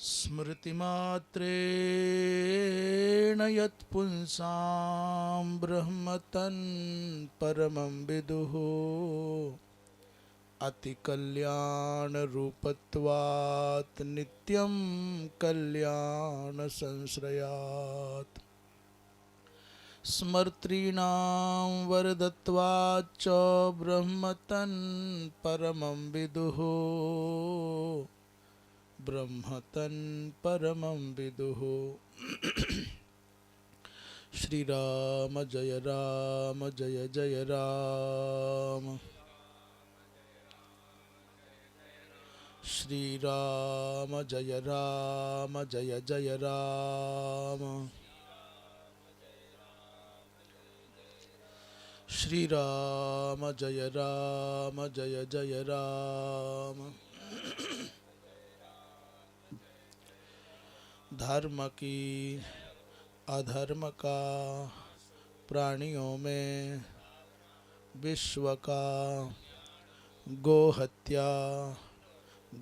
स्मृतिमात्रेण यत्पुंसां ब्रह्मतन् परमं विदुः अतिकल्याणरूपत्वात् नित्यं कल्याणसंश्रयात् स्मर्तॄणां वरदत्वाच्च ब्रह्मतन् परमं विदुः ब्रह्मतन् परमं विदुः। श्री राम जय जय राम। श्री राम जय जय राम। श्री राम जय जय राम। धर्म की अधर्म का प्राणियों में विश्व का गो हत्या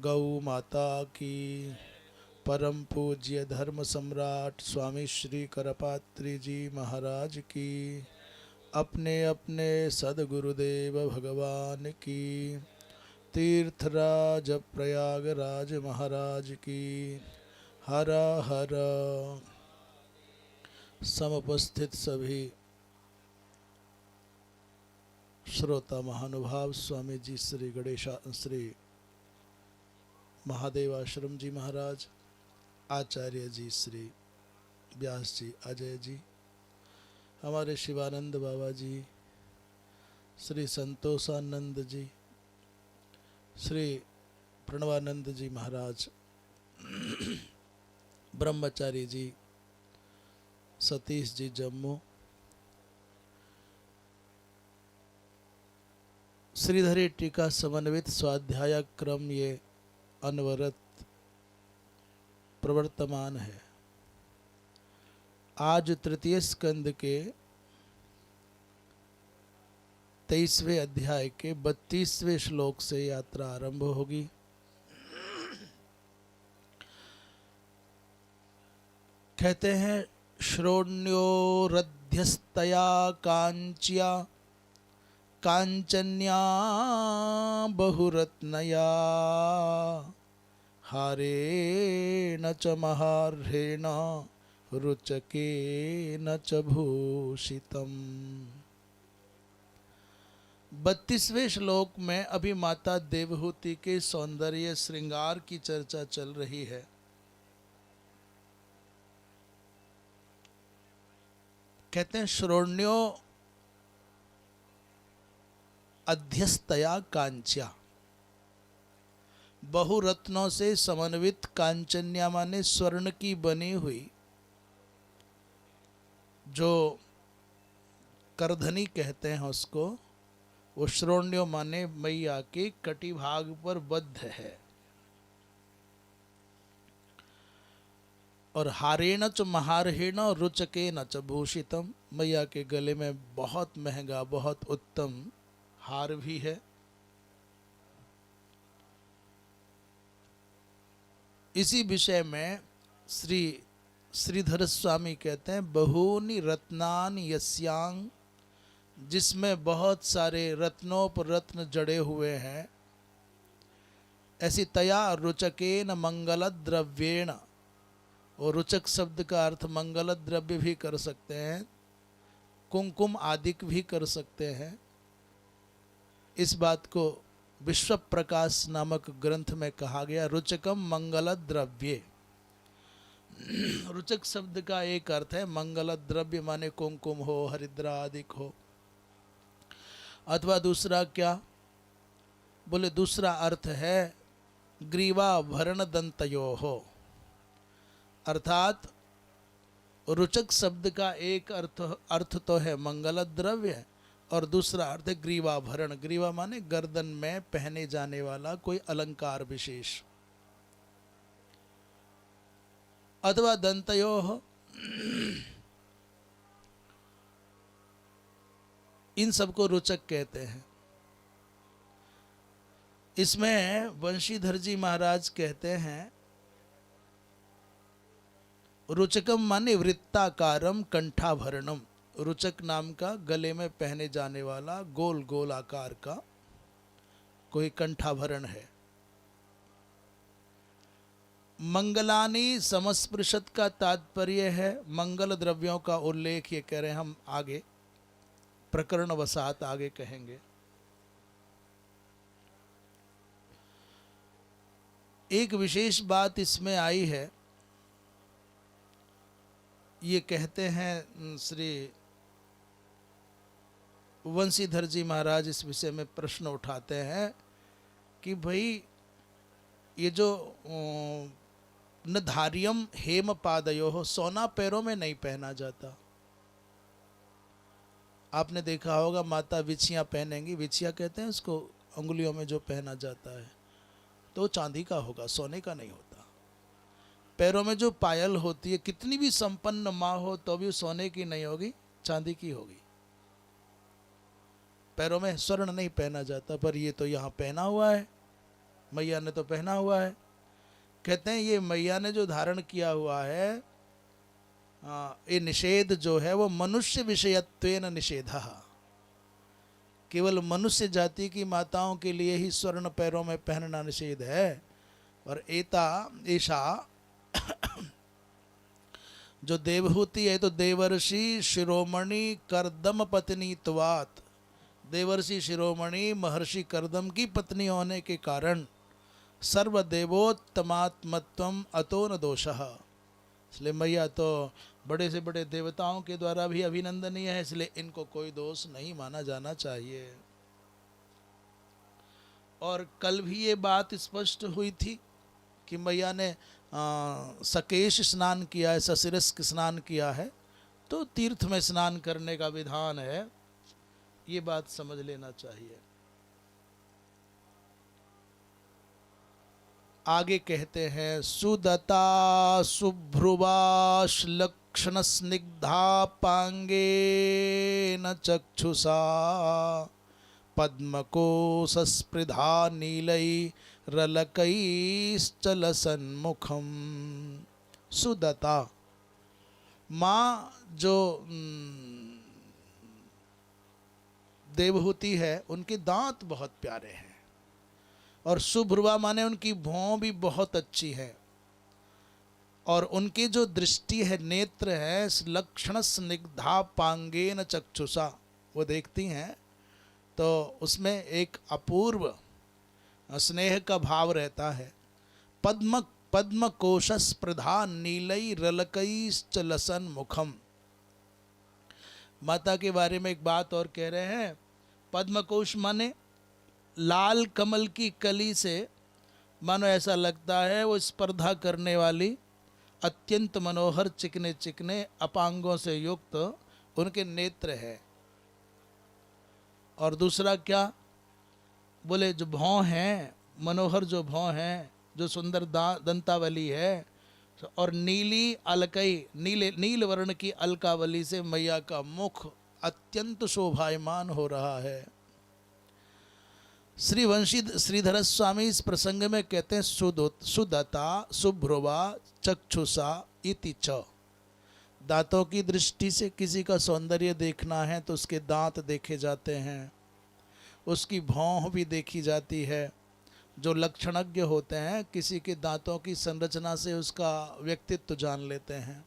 गौ माता की परम पूज्य धर्म सम्राट स्वामी श्री करपात्री जी महाराज की अपने अपने सदगुरुदेव भगवान की तीर्थराज प्रयागराज महाराज की हर हर। समुपस्थित सभी श्रोता महानुभाव स्वामी जी श्री गणेशा श्री महादेव आश्रम जी महाराज, आचार्य जी श्री व्यास जी अजय जी, हमारे शिवानंद बाबा जी, श्री संतोषानंद जी, श्री प्रणवानंद जी महाराज, ब्रह्मचारी जी, सतीश जी जम्मू, श्रीधरी टीका समन्वित स्वाध्याय क्रम ये अनवरत प्रवर्तमान है। आज तृतीय स्कंद के 23वें अध्याय के 32वें श्लोक से यात्रा आरंभ होगी। कहते हैं श्रोण्योरध्यस्तया कांच्या कांचन्या बहुरत्नया हारेण च महार्हेण रुचकेन च भूषितम्। 32वें श्लोक में अभी माता देवहूति के सौंदर्य श्रृंगार की चर्चा चल रही है। कहते हैं श्रोण्यो अध्यस्तया कांच्या, बहुरत्नों से समन्वित कांचन्या माने स्वर्ण की बनी हुई, जो करधनी कहते हैं उसको, वो श्रोण्यो माने मैया के कटिभाग पर बद्ध है। और हारेण च महार्हेण रुचकेन च भूषितम, मैया के गले में बहुत महंगा बहुत उत्तम हार भी है। इसी विषय में श्रीधर स्वामी कहते हैं बहूनि रत्नानि यस्यांग, जिसमें बहुत सारे रत्नों पर रत्न जड़े हुए हैं। ऐसी तया रुचकेन मंगल द्रव्येण, और रुचक शब्द का अर्थ मंगल द्रव्य भी कर सकते हैं, कुमकुम आदिक भी कर सकते हैं। इस बात को विश्व प्रकाश नामक ग्रंथ में कहा गया रुचकम मंगल द्रव्ये। रुचक शब्द का एक अर्थ है मंगल द्रव्य माने कुमकुम हो, हरिद्रा आदिक हो, अथवा दूसरा क्या बोले, दूसरा अर्थ है ग्रीवाभरण दंतयो हो। अर्थात रुचक शब्द का एक अर्थ तो है मंगल द्रव्य, और दूसरा अर्थ है ग्रीवाभरण। ग्रीवा माने गर्दन में पहने जाने वाला कोई अलंकार विशेष, अथवा दंतयो हो। इन सबको रुचक कहते हैं। इसमें वंशीधर जी महाराज कहते हैं रुचकम माने वृत्ताकारम कंठाभरणम, रुचक नाम का गले में पहने जाने वाला गोल गोल आकार का कोई कंठाभरण है। मंगलानी समस्पृशत का तात्पर्य है मंगल द्रव्यों का उल्लेख, ये कह रहे हैं हम आगे प्रकरण वसात आगे कहेंगे। एक विशेष बात इसमें आई है, ये कहते हैं श्री वंशीधर जी महाराज इस विषय में प्रश्न उठाते हैं कि भाई ये जो न धार्यम हेम पादयो हो, सोना पैरों में नहीं पहना जाता। आपने देखा होगा माता विछियाँ पहनेंगी, विछिया कहते हैं उसको, अंगुलियों में जो पहना जाता है, तो चांदी का होगा, सोने का नहीं होता। पैरों में जो पायल होती है, कितनी भी संपन्न माँ हो तो भी सोने की नहीं होगी, चांदी की होगी। पैरों में स्वर्ण नहीं पहना जाता, पर ये तो यहाँ पहना हुआ है, मैया ने तो पहना हुआ है। कहते हैं ये मैया ने जो धारण किया हुआ है, ये निषेध जो है वो मनुष्य विषयत्वेन निषेधः, केवल मनुष्य जाति की माताओं के लिए ही स्वर्ण पैरों में पहनना निषेध है। और एता ऐशा जो देवहूति है तो देवर्षि शिरोमणि कर्दम पत्नीत्वात्, देवर्षि शिरोमणि महर्षि कर्दम की पत्नी होने के कारण सर्वदेवोत्तमात्मत्वम अतो न दोषः, इसलिए मैया तो बड़े से बड़े देवताओं के द्वारा भी अभिनंदनीय है, इसलिए इनको कोई दोष नहीं माना जाना चाहिए। और कल भी ये बात स्पष्ट हुई थी कि मैया ने सकेश स्नान किया है, सशिरस्क स्नान किया है, तो तीर्थ में स्नान करने का विधान है, ये बात समझ लेना चाहिए। आगे कहते हैं सुदता शुभ्रुवाश्लक्षण स्निग्धा पांगे न चक्षुषा पद्मकोशस्पृधा नीलै रलकैश्चलसन्मुखम। सुदता माँ जो देवहूति है, उनके दांत बहुत प्यारे हैं, और शुभ्रुवा माने उनकी भौं भी बहुत अच्छी है, और उनकी जो दृष्टि है, नेत्र है, लक्षण स्निग्धा पांगेन चक्षुषा, वो देखती हैं तो उसमें एक अपूर्व स्नेह का भाव रहता है। पद्म कोशस्पृधा नीलई रलकैश्चलसन मुखम। माता के बारे में एक बात और कह रहे हैं, पद्मकोश माने लाल कमल की कली से मानो ऐसा लगता है वो स्पर्धा करने वाली अत्यंत मनोहर चिकने चिकने अपांगों से युक्त उनके नेत्र है। और दूसरा क्या बोले, जो भौं हैं, मनोहर जो भौं हैं, जो सुंदर दंतावली है, और नीली अलकई, नील वर्ण की अलकावली से मैया का मुख अत्यंत शोभायमान हो रहा है। श्री श्रीधर स्वामी इस प्रसंग में कहते हैं सुदता शुभ्रुवा चक्षुषा इति च। दांतों की दृष्टि से किसी का सौंदर्य देखना है तो उसके दांत देखे जाते हैं, उसकी भौं भी देखी जाती है। जो लक्षणज्ञ होते हैं किसी के दांतों की संरचना से उसका व्यक्तित्व जान लेते हैं।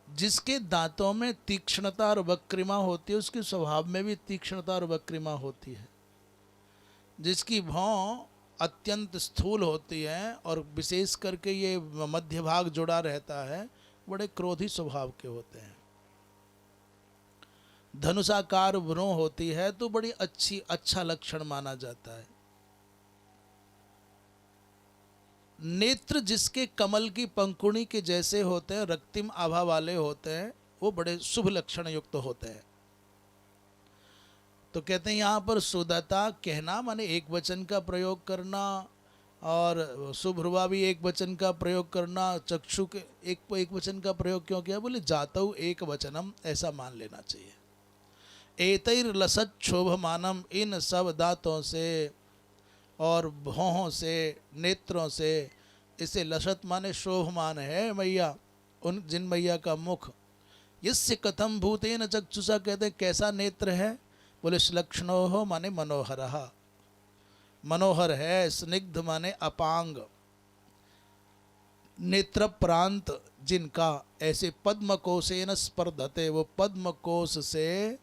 जिसके दांतों में तीक्ष्णता और वक्रिमा होती है, उसके स्वभाव में भी तीक्ष्णता और वक्रिमा होती है। जिसकी भौं अत्यंत स्थूल होती है और विशेष करके ये मध्य भाग जुड़ा रहता है, बड़े क्रोधी स्वभाव के होते हैं। धनुषाकार भ्रूण होती है तो बड़ी अच्छा लक्षण माना जाता है। नेत्र जिसके कमल की पंखुड़ी के जैसे होते हैं, रक्तिम आभा वाले होते हैं, वो बड़े शुभ लक्षण युक्त होते हैं। तो कहते हैं यहाँ पर सुदता कहना माने एक वचन का प्रयोग करना, और शुभ्रुवा भी एक वचन का प्रयोग करना। चक्षु के एक वचन का प्रयोग क्यों किया, बोले जातौ एक वचनम, ऐसा मान लेना चाहिए। एतैर लसत शोभमानम, इन सब दांतों से और भौहों से, नेत्रों से इसे लसत माने शोभमान है मैया, उन जिन मैया का मुख। यस्य कथम भूतेन चक्षुषा, कहते कैसा नेत्र है, बोले श्लक्षणो हो माने मनोहर, मनोहर है। स्निग्ध माने अपांग, नेत्र प्रांत जिनका, ऐसे पद्म कोशेन स्पर्धते, वो पद्म कोश से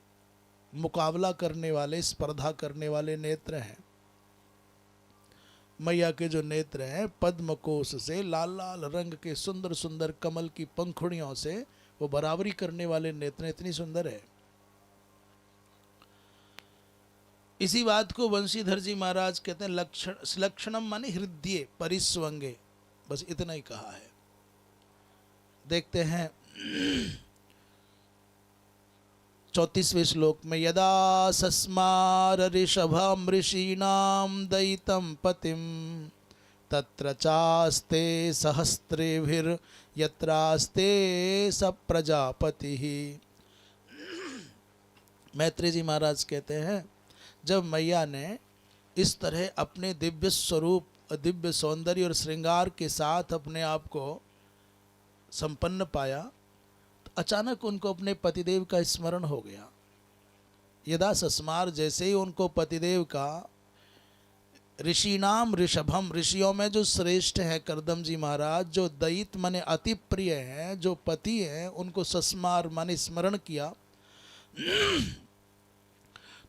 मुकाबला करने वाले, स्पर्धा करने वाले नेत्र हैं। मैया के जो नेत्र हैं पद्म कोश से, लाल लाल रंग के सुंदर सुंदर कमल की पंखुड़ियों से वो बराबरी करने वाले नेत्र, इतनी सुंदर है। इसी बात को वंशीधर जी महाराज कहते हैं लक्षणम माने हृदय परिस्वंगे, बस इतना ही कहा है। देखते हैं 34वें श्लोक में, यदा सस्मार ऋषभम ऋषीणाम दयितम पतिम तत्र चास्ते सहस्त्रेभिर यत्रास्ते स प्रजापति। मैत्री जी महाराज कहते हैं जब मैया ने इस तरह अपने दिव्य स्वरूप, दिव्य सौंदर्य और श्रृंगार के साथ अपने आप को संपन्न पाया, तो अचानक उनको अपने पतिदेव का स्मरण हो गया। यदा सस्मार, जैसे ही उनको पतिदेव का, ऋषिनाम ऋषभम, ऋषियों में जो श्रेष्ठ है करदम जी महाराज, जो दयित माने अति प्रिय हैं, जो पति हैं, उनको सस्मार माने स्मरण किया।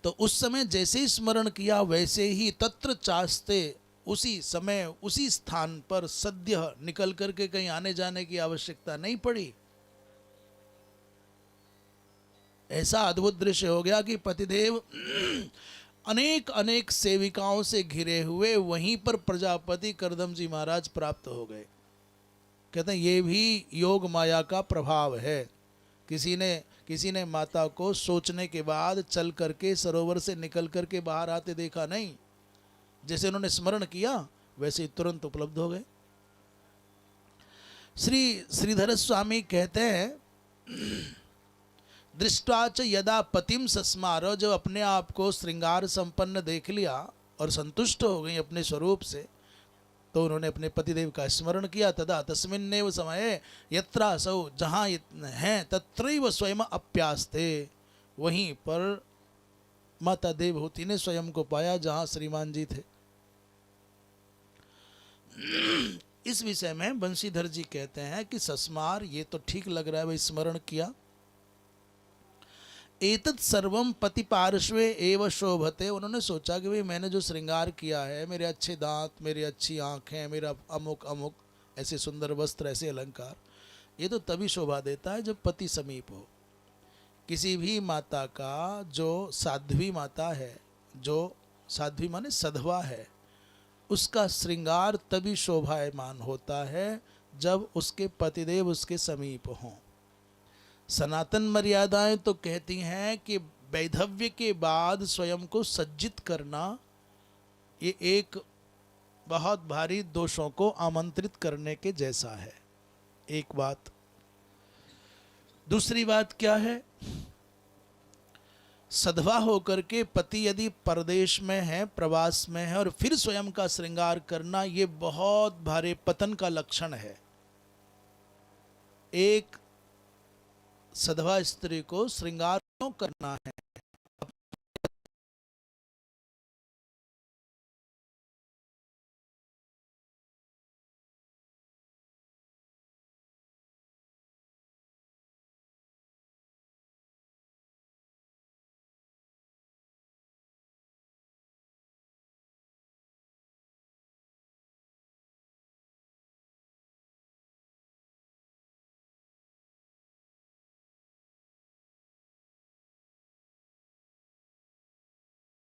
तो उस समय जैसे ही स्मरण किया वैसे ही तत्र चास्ते, उसी समय उसी स्थान पर सद्य निकल करके कहीं आने जाने की आवश्यकता नहीं पड़ी। ऐसा अद्भुत दृश्य हो गया कि पतिदेव अनेक अनेक सेविकाओं से घिरे हुए वहीं पर प्रजापति करदम जी महाराज प्राप्त हो गए। कहते हैं ये भी योग माया का प्रभाव है। किसी ने माता को सोचने के बाद चल करके सरोवर से निकल करके बाहर आते देखा नहीं, जैसे उन्होंने स्मरण किया वैसे तुरंत उपलब्ध हो गए। श्रीधर स्वामी कहते हैं दृष्टाच यदा पतिम सस्मार, जब अपने आप को श्रृंगार संपन्न देख लिया और संतुष्ट हो गई अपने स्वरूप से, तो उन्होंने अपने पतिदेव का स्मरण किया। तदा तस्मिन्नेव समये यत्रासौ, जहाँ हैं तत्रैव स्वयं अप्यास्ते, वहीं पर माता देवहूति ने स्वयं को पाया जहाँ श्रीमान जी थे। इस विषय में बंशीधर जी कहते हैं कि सस्मार, ये तो ठीक लग रहा है भाई, स्मरण किया। एतत् सर्वम पति पार्श्वे एव शोभते, उन्होंने सोचा कि भाई मैंने जो श्रृंगार किया है, मेरे अच्छे दांत, मेरी अच्छी आँखें, मेरा अमुक अमुक ऐसे सुंदर वस्त्र, ऐसे अलंकार, ये तो तभी शोभा देता है जब पति समीप हो। किसी भी माता का, जो साध्वी माता है, जो साध्वी माने सधवा है, उसका श्रृंगार तभी शोभायमान होता है जब उसके पतिदेव उसके समीप हों। सनातन मर्यादाएं तो कहती हैं कि वैधव्य के बाद स्वयं को सज्जित करना ये एक बहुत भारी दोषों को आमंत्रित करने के जैसा है। एक बात। दूसरी बात क्या है, सधवा होकर के पति यदि परदेश में है, प्रवास में है, और फिर स्वयं का श्रृंगार करना, ये बहुत भारी पतन का लक्षण है। एक सधवा स्त्री को श्रृंगार क्यों करना है?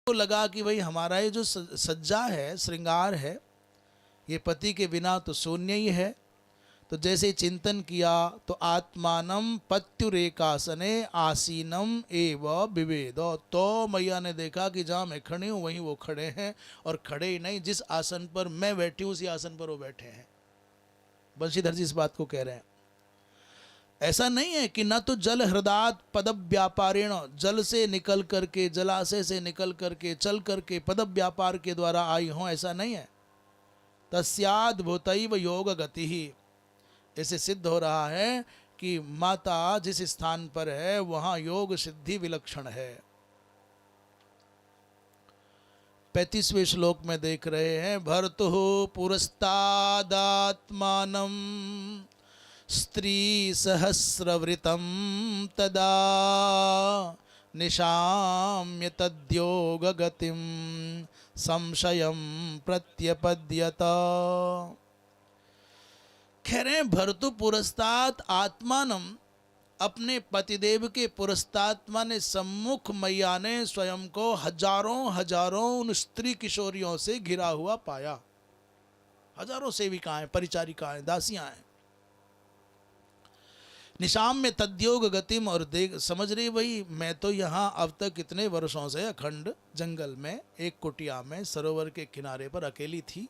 तो लगा कि भाई हमारा ये जो सज्जा है, श्रृंगार है, ये पति के बिना तो शून्य ही है। तो जैसे चिंतन किया तो आत्मानम पत्युरेकासने आसीनम एव विवेद, तो मैया ने देखा कि जहाँ मैं खड़ी हूँ वहीं वो खड़े हैं, और खड़े ही नहीं, जिस आसन पर मैं बैठी हूँ उसी आसन पर वो बैठे हैं। बंशीधर जी इस बात को कह रहे हैं। ऐसा नहीं है कि न तो जल हृदात पदब व्यापारेण, जल से निकल करके, जलाशय से निकल करके, चल करके पदब व्यापार के द्वारा आई हों, ऐसा नहीं है। तस्याद्भुतैव योग गति ही। इससे सिद्ध हो रहा है कि माता जिस स्थान पर है वहां योग सिद्धि विलक्षण है। 35वें श्लोक में देख रहे हैं, भर्तु पुरस्तादात्मानं स्त्री सहस्रवृतं तदा निशाम्य तद्योग गतिम संशयम प्रत्यपद्यत। कह रहे हैं भर्तु पुरस्तात् आत्मानम, अपने पतिदेव के पुरस्तात्मा ने सम्मुख मैया ने स्वयं को हजारों हजारों उन स्त्री किशोरियों से घिरा हुआ पाया। हजारों सेविकाएं, परिचारिकाएं, दासियां हैं। निशाम में तद्योग गतिम, और देख समझ रही भाई मैं तो यहाँ अब तक कितने वर्षों से अखंड जंगल में एक कुटिया में सरोवर के किनारे पर अकेली थी।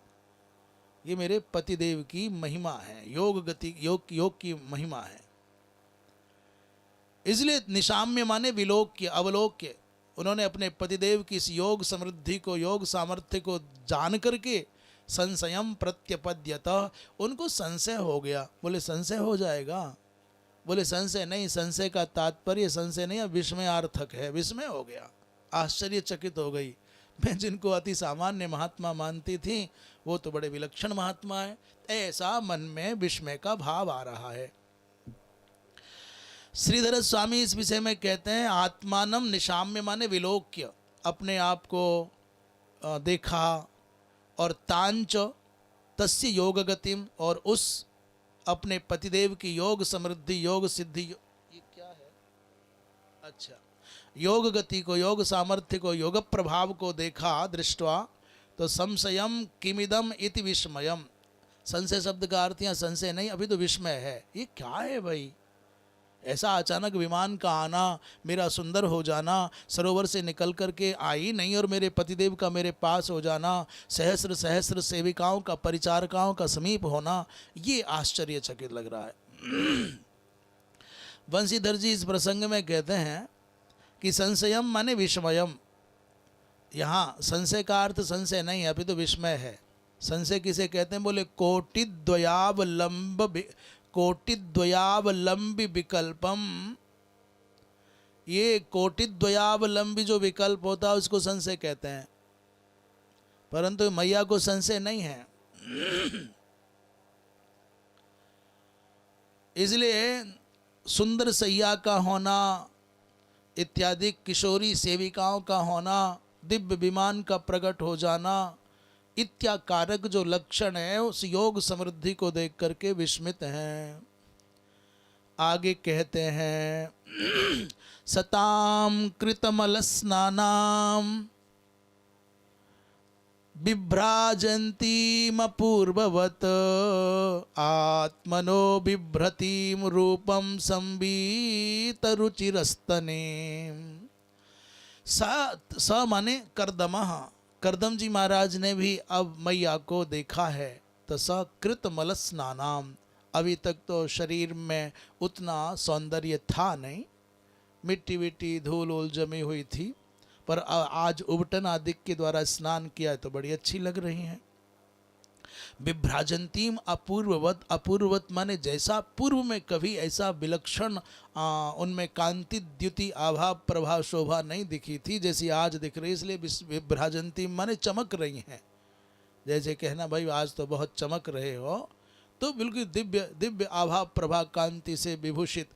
ये मेरे पतिदेव की महिमा है, योग गति, योग की महिमा है। इसलिए निशाम्य माने विलोक्य, अवलोक्य। उन्होंने अपने पतिदेव की इस योग समृद्धि को, योग सामर्थ्य को जान करके संशयम प्रत्यपद्यत, उनको संशय हो गया। बोले संशय हो जाएगा? बोले संशय नहीं, संशय का तात्पर्य संशय नहीं, विस्मयार्थक है। विस्मय हो गया, आश्चर्यचकित हो गई। मैं जिनको अति सामान्य महात्मा मानती थी वो तो बड़े विलक्षण महात्मा है। ऐसा मन में विस्मय का भाव आ रहा है। श्रीधर स्वामी इस विषय में कहते हैं, आत्मानम निशाम्य माने विलोक्य, अपने आप को देखा, और तांच तस्य योग गतिम, और उस अपने पतिदेव की योग समृद्धि, योग सिद्धि, ये क्या है, अच्छा, योग गति को, योग सामर्थ्य को, योग प्रभाव को देखा दृष्टवा, तो संशयम किमिदम इति विस्मयम। संशय शब्द का अर्थ यहाँ संशय नहीं, अभी तो विस्मय है। ये क्या है भाई, ऐसा अचानक विमान का आना, मेरा सुंदर हो जाना, सरोवर से निकल कर के आई नहीं और मेरे पतिदेव का मेरे पास हो जाना, सहस्र सहस्र सेविकाओं का, परिचारिकाओं का समीप होना, ये आश्चर्यचकित लग रहा है। बंशीधर जी इस प्रसंग में कहते हैं कि संशयम माने विस्मयम। यहाँ संशय का अर्थ संशय नहीं, अभी तो विस्मय है। संशय किसे कहते हैं? बोले कोटिद्वयावलंबी विकल्पम। ये कोटिद्वयावलंबी जो विकल्प होता है उसको संशय कहते हैं, परंतु मैया को संशय नहीं है। इसलिए सुंदर सैया का होना इत्यादि, किशोरी सेविकाओं का होना, दिव्य विमान का प्रकट हो जाना इत्याकारक जो लक्षण है उस योग समृद्धि को देख करके विस्मित हैं। आगे कहते हैं, सताम कृतमल स्नानाम बिभ्राजंतीम अपूर्ववत आत्मनो बिभ्रतीम रूपम संबीत रुचिरस्तने। स माने कर्दमः, कर्दम जी महाराज ने भी अब मैया को देखा है। तो स कृतमल स्नानाम, अभी तक तो शरीर में उतना सौंदर्य था नहीं, मिट्टी विट्टी धूल उल जमी हुई थी, पर आज उबटन आदि के द्वारा स्नान किया तो बड़ी अच्छी लग रही हैं। विभ्राजंतीम अपूर्ववत, अपूर्ववत माने जैसा पूर्व में कभी ऐसा विलक्षण उनमें कांति द्युति आभा प्रभा शोभा नहीं दिखी थी जैसी आज दिख रही, इसलिए विभ्राजंतीम माने चमक रही हैं। जैसे कहना भाई आज तो बहुत चमक रहे हो, तो बिल्कुल दिव्य दिव्य आभा प्रभा कांति से विभूषित।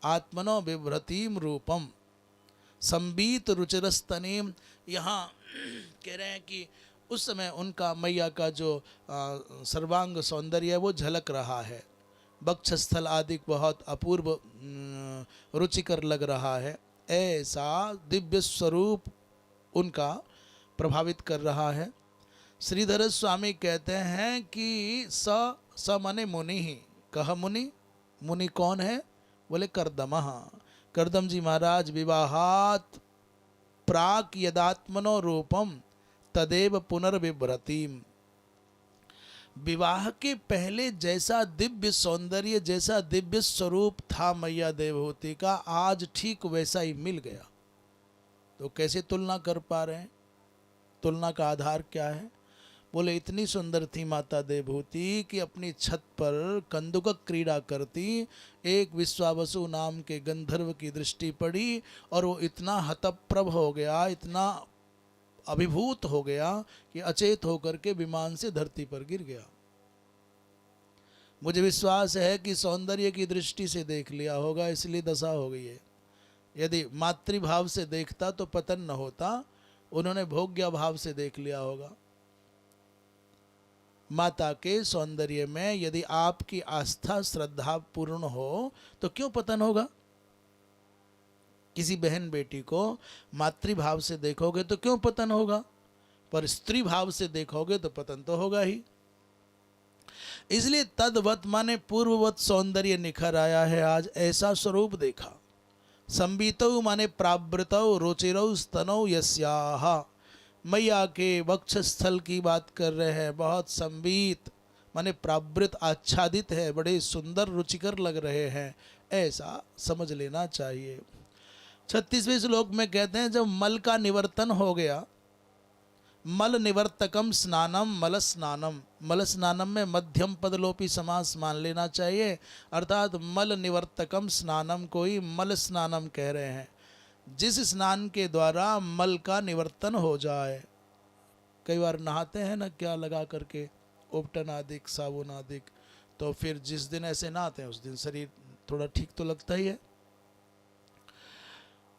आत्मनो विभ्रतीम रूपम संबीत रुचिरस्तनेम। यहाँ कह रहे हैं कि उस समय उनका मैया का जो सर्वांग सौंदर्य है वो झलक रहा है। वक्षस्थल आदि बहुत अपूर्व रुचिकर लग रहा है। ऐसा दिव्य स्वरूप उनका प्रभावित कर रहा है। श्रीधर स्वामी कहते हैं कि स माने मुनि ही। कह मुनि, मुनि कौन है? बोले कर्दमः। कर्दम जी महाराज विवाहात प्राक यदात्मनो रूपम तदेव पुनर्विभ्रतीम। विवाह के पहले जैसा दिव्य सौंदर्य, जैसा दिव्य स्वरूप था मैया देवहूति का, आज ठीक वैसा ही मिल गया। तो कैसे तुलना कर पा रहे हैं? तुलना का आधार क्या है? बोले इतनी सुंदर थी माता देवहूति कि अपनी छत पर कंदुक क्रीड़ा करती, एक विश्वावसु नाम के गंधर्व की दृष्टि पड़ी और वो इतना हतप्रभ हो गया, इतना अभिभूत हो गया कि अचेत होकर के विमान से धरती पर गिर गया। मुझे विश्वास है कि सौंदर्य की दृष्टि से देख लिया होगा, इसलिए दशा हो गई है। यदि मातृभाव से देखता तो पतन न होता, उन्होंने भोग्य भाव से देख लिया होगा। माता के सौंदर्य में यदि आपकी आस्था श्रद्धा पूर्ण हो तो क्यों पतन होगा? किसी बहन बेटी को मातृभाव से देखोगे तो क्यों पतन होगा, पर स्त्री भाव से देखोगे तो पतन तो होगा ही। इसलिए तद्वत माने पूर्ववत सौंदर्य निखर आया है, आज ऐसा स्वरूप देखा। संबीतौ माने प्रावृतौ रुचिरौ स्तनौ यस्याह, मैया के वक्षस्थल की बात कर रहे हैं। बहुत संबीत माने प्रावृत, आच्छादित है, बड़े सुंदर रुचिकर लग रहे हैं, ऐसा समझ लेना चाहिए। 36वें श्लोक में कहते हैं जब मल का निवर्तन हो गया, मल निवर्तकम स्नानम मल स्नानम, मल स्नानम में मध्यम पदलोपी समास मान लेना चाहिए, अर्थात मल निवर्तकम स्नानम को ही मल स्नानम कह रहे हैं, जिस स्नान के द्वारा मल का निवर्तन हो जाए। कई बार नहाते हैं ना क्या लगा करके, उपटन आदिक साबुन आदिक, तो फिर जिस दिन ऐसे नहाते हैं उस दिन शरीर थोड़ा ठीक तो लगता ही है,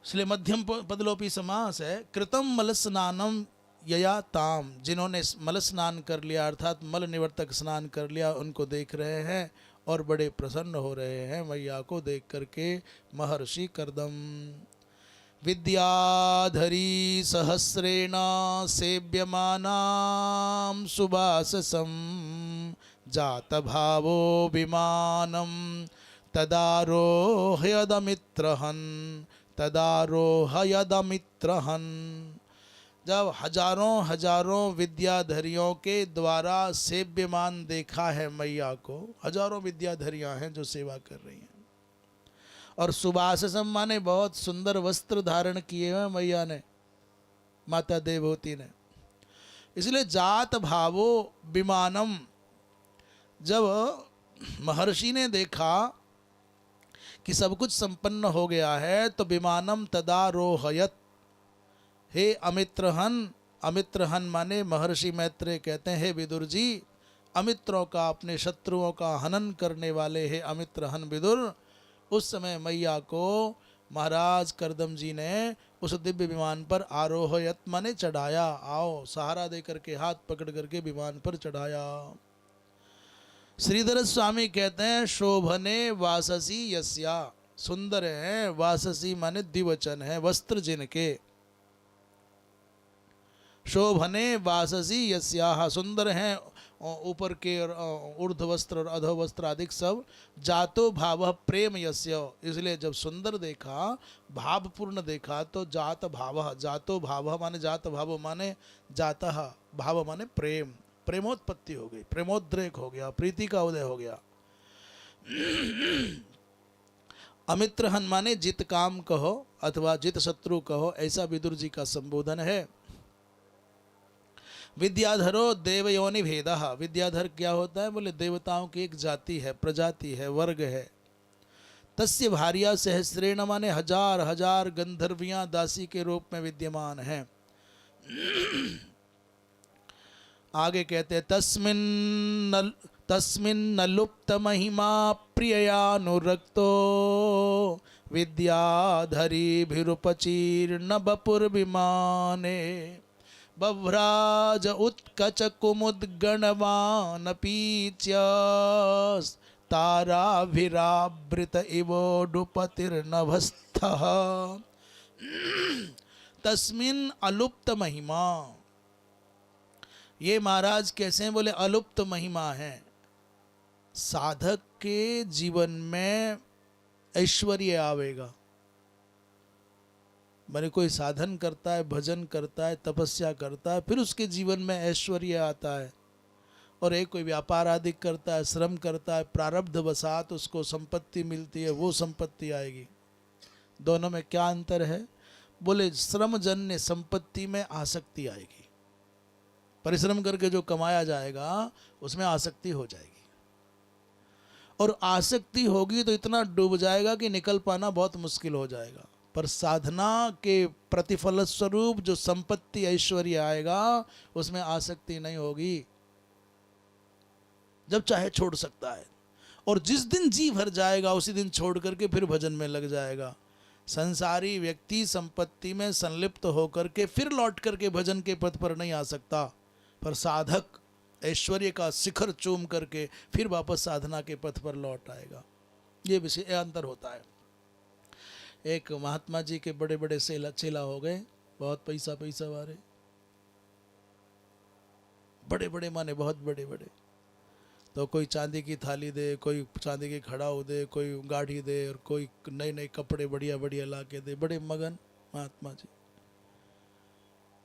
इसलिए मध्यम पदलोपी समास है। कृतम मल स्नानम यया ताम, जिन्होंने मल स्नान कर लिया अर्थात मल निवर्तक स्नान कर लिया, उनको देख रहे हैं और बड़े प्रसन्न हो रहे हैं मैया को देख करके। महर्षि कर्दम विद्याधरी सहस्रेण सेव्यमानां सुवाससं जात भावो विमानं तदारोहयदमित्रहन्, तदारोहयदमित्रहन्। जब हजारों हजारों विद्याधरियों के द्वारा सेव्यमान देखा है मैया को, हजारों विद्याधरियां हैं जो सेवा कर रही हैं, और सुबाससम माने बहुत सुंदर वस्त्र धारण किए हुए मैया ने, माता देवहूति ने। इसलिए जात भावो विमानम, जब महर्षि ने देखा कि सब कुछ संपन्न हो गया है तो विमानम तदारोहयत, हे अमित्रहन, अमित्रहन माने महर्षि मैत्रेय कहते हैं हे विदुर जी, अमित्रों का, अपने शत्रुओं का हनन करने वाले हे अमित्रहन विदुर। उस समय मैया को महाराज कर्दम जी ने उस दिव्य विमान पर आरोहयत माने चढ़ाया, आओ सहारा दे करके हाथ पकड़ करके विमान पर चढ़ाया। श्रीधर स्वामी कहते हैं शोभने वाससी यस्या, सुंदर है, वाससी माने द्विवचन है, वस्त्र जिनके, शोभने वाससी यस्याह, सुंदर हैं ऊपर के और ऊर्ध्व वस्त्र और अधो वस्त्र आदि सब। जातो भाव प्रेम यस्य, इसलिए जब सुंदर देखा, भावपूर्ण देखा तो जात भाव, जातो भाव माने जात भाव माने जातः, भाव माने प्रेम, प्रेमोत्पत्ति हो गई, प्रेमोद्रेक हो गया, प्रीति का उदय हो गया। अमित्रहन माने जित काम कहो अथवा जित शत्रु कहो, ऐसा विदुर जी का संबोधन है। विद्याधरो देवयोनि भेदः, विद्याधर क्या होता है? बोले देवताओं की एक जाति है, प्रजाति है, वर्ग है। तस्य भार्या सहस्रेण माने हजार हजार गंधर्वियां दासी के रूप में विद्यमान हैं। आगे कहते हैं तस्मिन् लुप्त महिमा प्रिययानुरक्तो विद्याधरीभिरुपचीर्ण बपुर्विमाने बभ्राज उत्कच कुमुद्गणवानपीच्य ताराभिरावृत इवोडुपतिर्नभस्थः। तस्मिन् अलुप्त महिमा, ये महाराज कैसे हैं? बोले अलुप्त महिमा है। साधक के जीवन में ऐश्वर्य आवेगा, मैंने कोई साधन करता है, भजन करता है, तपस्या करता है, फिर उसके जीवन में ऐश्वर्य आता है। और एक कोई व्यापार आदि करता है, श्रम करता है, प्रारब्ध वसात उसको संपत्ति मिलती है, वो संपत्ति आएगी। दोनों में क्या अंतर है? बोले श्रमजन्य संपत्ति में आसक्ति आएगी, परिश्रम करके जो कमाया जाएगा उसमें आसक्ति हो जाएगी, और आसक्ति होगी तो इतना डूब जाएगा कि निकल पाना बहुत मुश्किल हो जाएगा। पर साधना के प्रतिफल स्वरूप जो संपत्ति ऐश्वर्य आएगा उसमें आसक्ति नहीं होगी, जब चाहे छोड़ सकता है, और जिस दिन जी भर जाएगा उसी दिन छोड़ करके फिर भजन में लग जाएगा। संसारी व्यक्ति संपत्ति में संलिप्त होकर के फिर लौट करके भजन के पथ पर नहीं आ सकता, पर साधक ऐश्वर्य का शिखर चूम करके फिर वापस साधना के पथ पर लौट आएगा। ये विषय अंतर होता है। एक महात्मा जी के बड़े बड़े चेला हो गए, बहुत पैसा वाले, बड़े बड़े माने बहुत बड़े बड़े। तो कोई चांदी की थाली दे, कोई चांदी की खड़ाऊ दे, कोई गाड़ी दे, और कोई नए नए कपड़े बढ़िया बढ़िया ला के दे। बड़े मगन महात्मा जी,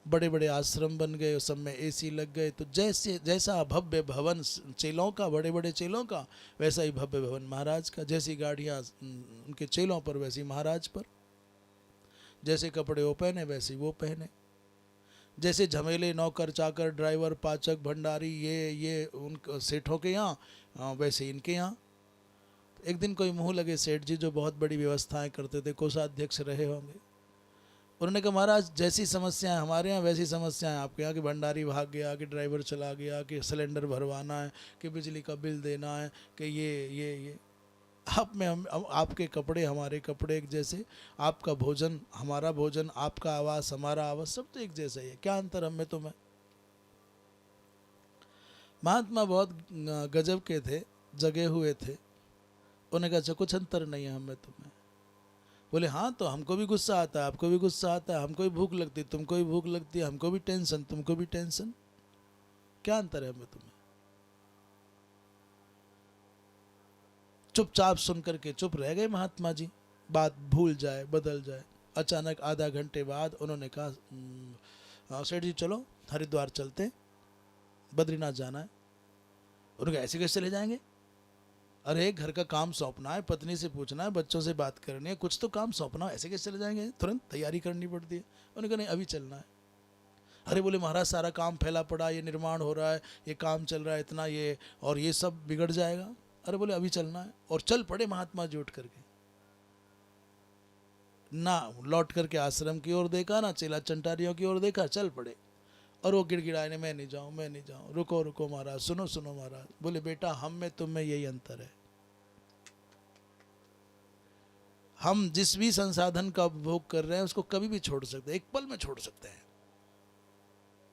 बड़े बड़े आश्रम बन गए, उस सब में एसी लग गए। तो जैसे जैसा भव्य भवन चेलों का, बड़े बड़े चेलों का, वैसा ही भव्य भवन महाराज का। जैसी गाड़ियाँ उनके चेलों पर वैसी महाराज पर, जैसे कपड़े वो पहने वैसे वो पहने, जैसे झमेले नौकर चाकर ड्राइवर पाचक भंडारी ये उन सेठों के यहाँ, वैसे इनके यहाँ। एक दिन कोई मुँह लगे सेठ जी जो बहुत बड़ी व्यवस्थाएं करते थे, कोषाध्यक्ष रहे होंगे, उन्होंने कहा महाराज जैसी समस्याएं हमारे यहाँ वैसी समस्याएं आपके यहाँ, कि भंडारी भाग गया, कि ड्राइवर चला गया, कि सिलेंडर भरवाना है, कि बिजली का बिल देना है, कि ये आप में हम आपके कपड़े हमारे कपड़े एक जैसे, आपका भोजन हमारा भोजन, आपका आवास हमारा आवास, सब तो एक जैसा ही है, क्या अंतर हम में तुम्हें। महात्मा बहुत गजब के थे, जगे हुए थे। उन्होंने कहा अच्छा कुछ अंतर नहीं है हमें तुम्हें। बोले हाँ तो हमको भी गुस्सा आता है, आपको भी गुस्सा आता है, हमको भी भूख लगती है, तुमको भी भूख लगती है, हमको भी टेंशन, तुमको भी टेंशन, क्या अंतर है हमें तुम्हें। चुपचाप सुन करके चुप रह गए महात्मा जी, बात भूल जाए बदल जाए। अचानक आधा घंटे बाद उन्होंने कहा सेठ जी चलो हरिद्वार चलते, बद्रीनाथ जाना है। उन्होंने कहा ऐसे कैसे चले जाएंगे, अरे घर का काम सौंपना है, पत्नी से पूछना है, बच्चों से बात करनी है, कुछ तो काम सौंपना है, ऐसे कैसे चले जाएंगे, तुरंत तैयारी करनी पड़ती है। उन्होंने कहा नहीं अभी चलना है। अरे बोले महाराज सारा काम फैला पड़ा, ये निर्माण हो रहा है, ये काम चल रहा है इतना, ये और ये सब बिगड़ जाएगा। अरे बोले अभी चलना है, और चल पड़े महात्मा जी उठ करके। ना लौट करके आश्रम की ओर देखा, ना चेला चंटारियों की ओर देखा, चल पड़े। और वो गिड़गिड़ाए ने मैं नहीं जाऊँ मैं नहीं जाऊँ, रुको रुको महाराज, सुनो सुनो महाराज। बोले बेटा हम में तुम में यही अंतर है, हम जिस भी संसाधन का उपभोग कर रहे हैं उसको कभी भी छोड़ सकते हैं, एक पल में छोड़ सकते हैं,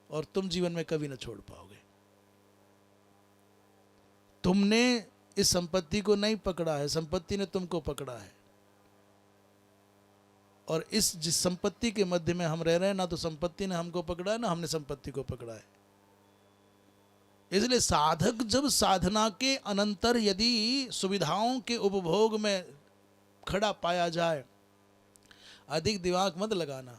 और तुम जीवन में कभी ना छोड़ पाओगे। तुमने इस संपत्ति को नहीं पकड़ा है, संपत्ति ने तुमको पकड़ा है। और इस जिस संपत्ति के मध्य में हम रह रहे हैं, ना तो संपत्ति ने हमको पकड़ा है, ना हमने संपत्ति को पकड़ा है। इसलिए साधक जब साधना के अनंतर यदि सुविधाओं के उपभोग में खड़ा पाया जाए, अधिक दिमाग मत लगाना।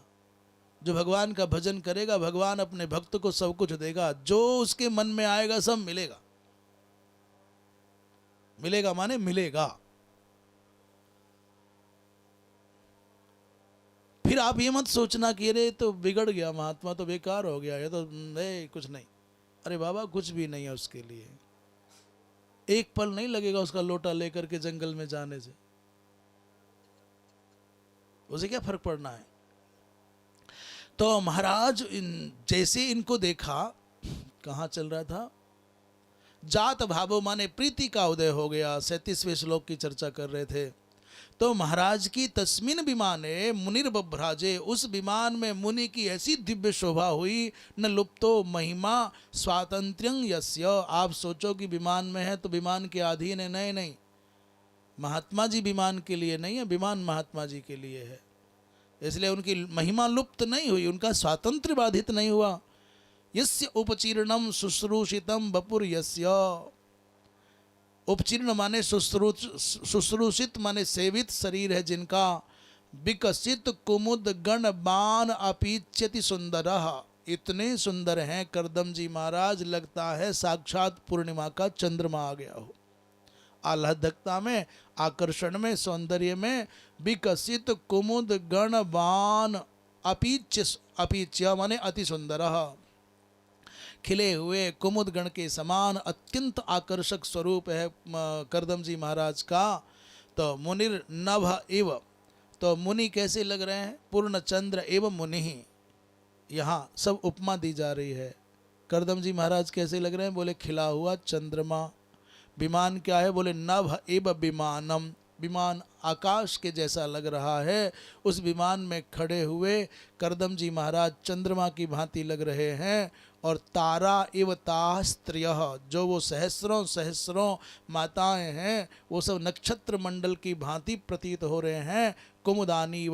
जो भगवान का भजन करेगा, भगवान अपने भक्त को सब कुछ देगा, जो उसके मन में आएगा सब मिलेगा। मिलेगा माने मिलेगा। फिर आप ये मत सोचना कि अरे तो बिगड़ गया महात्मा, तो बेकार हो गया, ये तो नहीं कुछ नहीं। अरे बाबा कुछ भी नहीं है उसके लिए, एक पल नहीं लगेगा उसका लोटा लेकर के जंगल में जाने से, उसे क्या फर्क पड़ना है। तो महाराज जैसे इनको देखा, कहाँ चल रहा था, जात भावो माने प्रीति का उदय हो गया। 37वें श्लोक की चर्चा कर रहे थे। तो महाराज की तस्मिन विमाने मुनिर बभ्राजे, उस विमान में मुनि की ऐसी दिव्य शोभा हुई, न लुप्तो महिमा स्वातंत्र्यं यस्य। आप सोचो कि विमान में है तो विमान के अधीन है, नहीं नहीं, महात्मा जी विमान के लिए नहीं है, विमान महात्मा जी के लिए है। इसलिए उनकी महिमा लुप्त नहीं हुई, उनका स्वातंत्र्य बाधित नहीं हुआ। यस्य उपचीर्णम शुश्रूषितम बपुर यस्य, उपचीर्ण माने शुश्रूषित माने सेवित शरीर है जिनका, विकसित कुमुद गण बाण अपीच्यति सुंदरः, इतने सुंदर हैं करदम जी महाराज, लगता है साक्षात पूर्णिमा का चंद्रमा आ गया हो। आह्लादकता में, आकर्षण में, सौंदर्य में, विकसित कुमुद गण बाण अपीच्य, अपीच्य माने अति सुंदरः, खिले हुए कुमुद गण के समान अत्यंत आकर्षक स्वरूप है करदम जी महाराज का। तो मुनिर नभ एव, तो मुनि कैसे लग रहे हैं? पूर्ण चंद्र एवं मुनि ही, यहाँ सब उपमा दी जा रही है। करदम जी महाराज कैसे लग रहे हैं? बोले खिला हुआ चंद्रमा। विमान क्या है? बोले नभ एव विमानम, विमान आकाश के जैसा लग रहा है। उस विमान में खड़े हुए करदम जी महाराज चंद्रमा की भांति लग रहे हैं। और तारा एव तास्त्र्यः, जो वो सहस्रों सहस्रों माताएं हैं वो सब नक्षत्र मंडल की भांति प्रतीत हो रहे हैं। कुमुदानी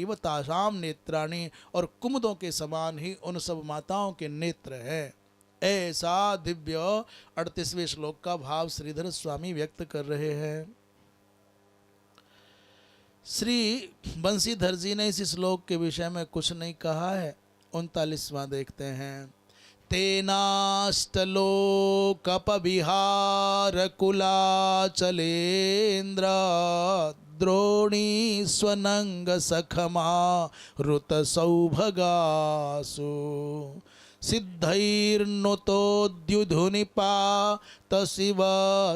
व तासाम नेत्राणी, और कुमुदों के समान ही उन सब माताओं के नेत्र हैं। ऐसा दिव्य 38वें श्लोक का भाव श्रीधर स्वामी व्यक्त कर रहे हैं। श्री बंसीधर जी ने इस श्लोक के विषय में कुछ नहीं कहा है। 39वां देखते हैं। तेनाष्टलोकपविहार कुलाचलेन्द्र द्रोणी स्वनंग सखमा ऋत सौभगासु सिद्धैर्नुतोद्युधुनिपात शिव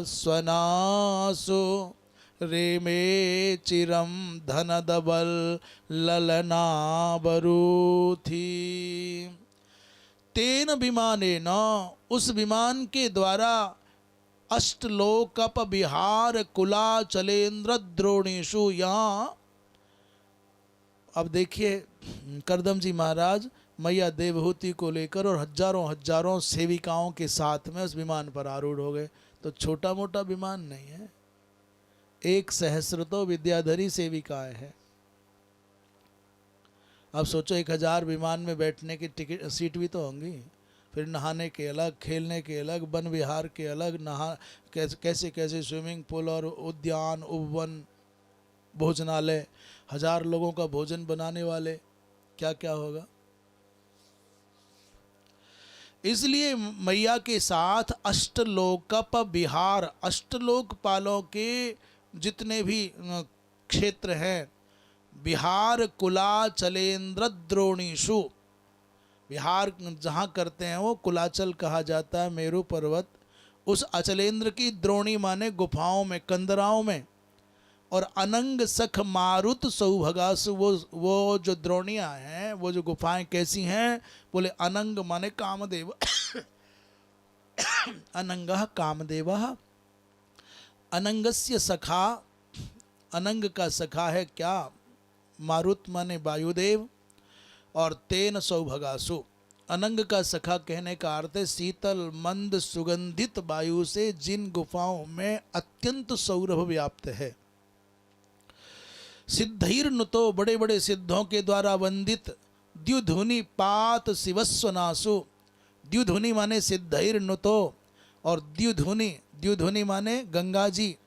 स्वनासु रेमे चिरम धनदबल ललनाबरूथी। तेन विमानेन, उस विमान के द्वारा अष्टलोकप विहार कुलाचलेन्द्र द्रोणीषु, यहाँ अब देखिए करदम जी महाराज मैया देवहूति को लेकर और हजारों हजारों सेविकाओं के साथ में उस विमान पर आरूढ़ हो गए। तो छोटा मोटा विमान नहीं है, 1 सहस्र तो विद्याधरी सेविकाएं हैं। अब सोचो 1000 विमान में बैठने की टिकट सीट भी तो होंगी, फिर नहाने के अलग, खेलने के अलग, वन विहार के अलग, कैसे कैसे स्विमिंग पूल और उद्यान उपवन भोजनालय, 1000 लोगों का भोजन बनाने वाले, क्या क्या होगा। इसलिए मैया के साथ अष्टलोकप विहार, अष्टलोकपालों के जितने भी क्षेत्र हैं, विहार कुलाचलेन्द्र द्रोणीषु, विहार जहाँ करते हैं वो कुलाचल कहा जाता है, मेरु पर्वत। उस अचलेंद्र की द्रोणी माने गुफाओं में, कंदराओं में। और अनंग सख मारुत सौभगासु, वो जो द्रोणियाँ हैं, वो जो गुफाएं कैसी हैं? बोले अनंग माने कामदेव अनंगः कामदेवः, अनंगस्य सखा, अनंग का सखा है क्या? मारुत माने वायुदेव। और तेन सौभगासु, अनंग का सखा कहने का अर्थ है शीतल मंद सुगंधित वायु से जिन गुफाओं में अत्यंत सौरभ व्याप्त है। सिद्धैर्नुतो, बड़े बड़े सिद्धों के द्वारा वंदित। द्युधुनि पात शिवस्वनासु, द्युधुनि माने सिद्धैर्नुतो, और द्युधुनि माने गंगा जी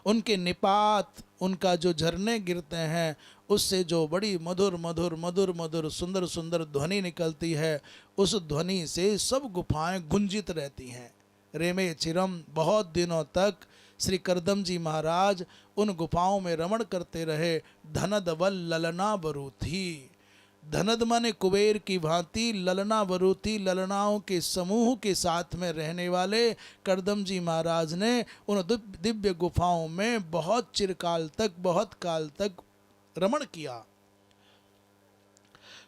उनके निपात, उनका जो झरने गिरते हैं उससे जो बड़ी मधुर मधुर मधुर मधुर सुंदर सुंदर ध्वनि निकलती है, उस ध्वनि से सब गुफाएं गुंजित रहती हैं। रेमे चिरम, बहुत दिनों तक श्री करदम जी महाराज उन गुफाओं में रमण करते रहे। धनद वल ललना बरूथी, धनद माने कुबेर की भांति, ललना बरूथी ललनाओं के समूह के साथ में रहने वाले करदम जी महाराज ने उन दिव्य गुफाओं में बहुत चिरकाल तक, बहुत काल तक रमण किया।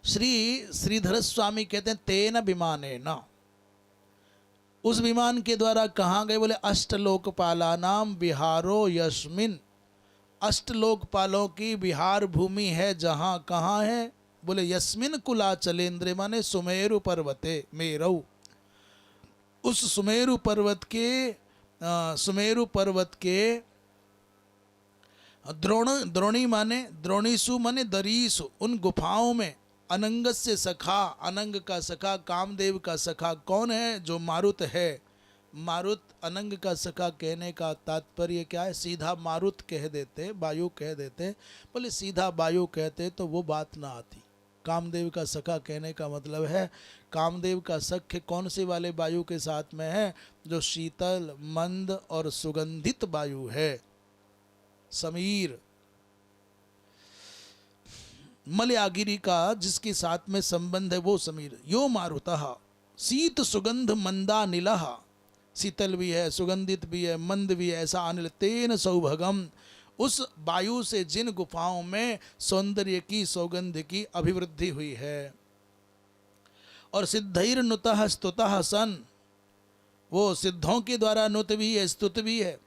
श्रीधर स्वामी कहते हैं तेन विमाने न, उस विमान के द्वारा कहाँ गए? बोले अष्टलोकपाला नाम विहारो यस्मिन, अष्टलोकपालों की विहार भूमि है जहाँ, कहाँ है? बोले यस्मिन कुलाचलेन्द्र माने सुमेरु पर्वते मेरऊ, उस सुमेरु पर्वत के द्रोणी माने द्रोणीसु माने दरीसु, उन गुफाओं में। अनंग से सखा, अनंग का सखा, कामदेव का सखा कौन है? जो मारुत है। मारुत अनंग का सखा कहने का तात्पर्य क्या है? सीधा मारुत कह देते, वायु कह देते, बोले सीधा वायु कहते तो वो बात ना आती। कामदेव का सखा कहने का मतलब है, कामदेव का सख्य कौन से वाले वायु के साथ में है? जो शीतल मंद और सुगंधित वायु है, समीर। मलयागिरी का जिसके साथ में संबंध है वो समीर। यो मारुतः, शीत सुगंध मंदा नीलह, शीतल भी है, सुगंधित भी है, मंद भी है, ऐसा अनिल। तेन सौभगम, उस वायु से जिन गुफाओं में सौंदर्य की सौगंध की अभिवृद्धि हुई है। और सिद्धैर नुतः स्तुतः सन, वो सिद्धों के द्वारा नुत भी है, स्तुत भी है।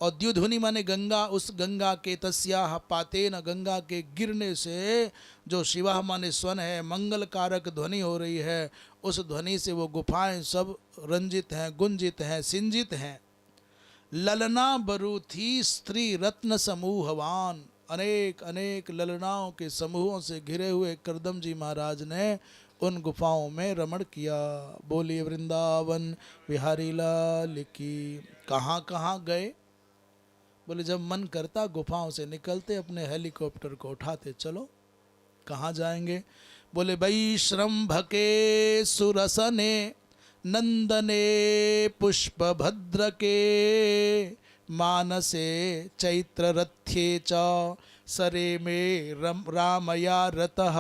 और द्युध्वनि माने गंगा, उस गंगा के तस्याह पातेन, गंगा के गिरने से जो शिवा माने स्वन है, मंगल कारक ध्वनि हो रही है, उस ध्वनि से वो गुफाएं सब रंजित हैं, गुंजित हैं, सिंजित हैं। ललना बरूथी स्त्री रत्न समूहवान, अनेक अनेक ललनाओं के समूहों से घिरे हुए करदम जी महाराज ने उन गुफाओं में रमण किया। बोलिए वृंदावन बिहारी लाल की। कहाँ कहाँ गए? बोले जब मन करता गुफाओं से निकलते, अपने हेलीकॉप्टर को उठाते चलो। कहाँ जाएंगे? बोले वैश्रम्भके सुरसने नंदने पुष्पभद्र के मानसे चैत्र रथ्ये च सरे में रामया रतः।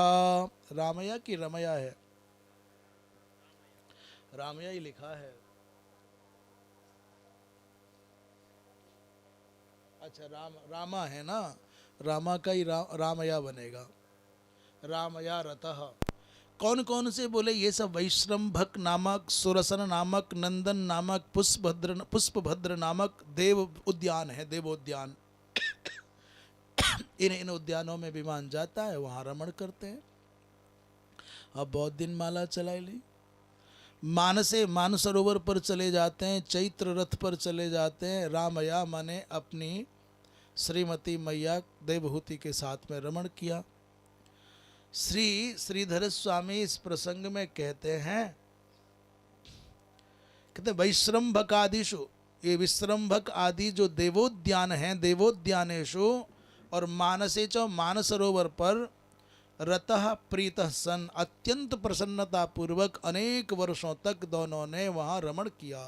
रामया की रमया है? रामया ही लिखा है। अच्छा रामा है ना, रामा का ही रामया बनेगा, रामया रतः। कौन कौन से? बोले ये सब वैश्रम्भक नामक, सुरसन नामक, नंदन नामक, पुष्पभद्र नामक देव उद्यान है, देवोद्यान। इन उद्यानों में विमान जाता है, वहां रमण करते हैं। अब बहुत दिन माला चलाई ली। मानसे मानसरोवर पर चले जाते हैं, चैत्र रथ पर चले जाते हैं। रामया माने अपनी श्रीमती मैया देवहूति के साथ में रमण किया। श्री श्रीधर स्वामी इस प्रसंग में कहते हैं, कहते वैश्रम्भक आदिशु, ये विश्रम्भक आदि जो देवोद्यान हैं, देवोद्यानेशु और मानसे च, मानसरोवर पर रतः प्रीतः सन, अत्यंत प्रसन्नता पूर्वक अनेक वर्षों तक दोनों ने वहां रमण किया।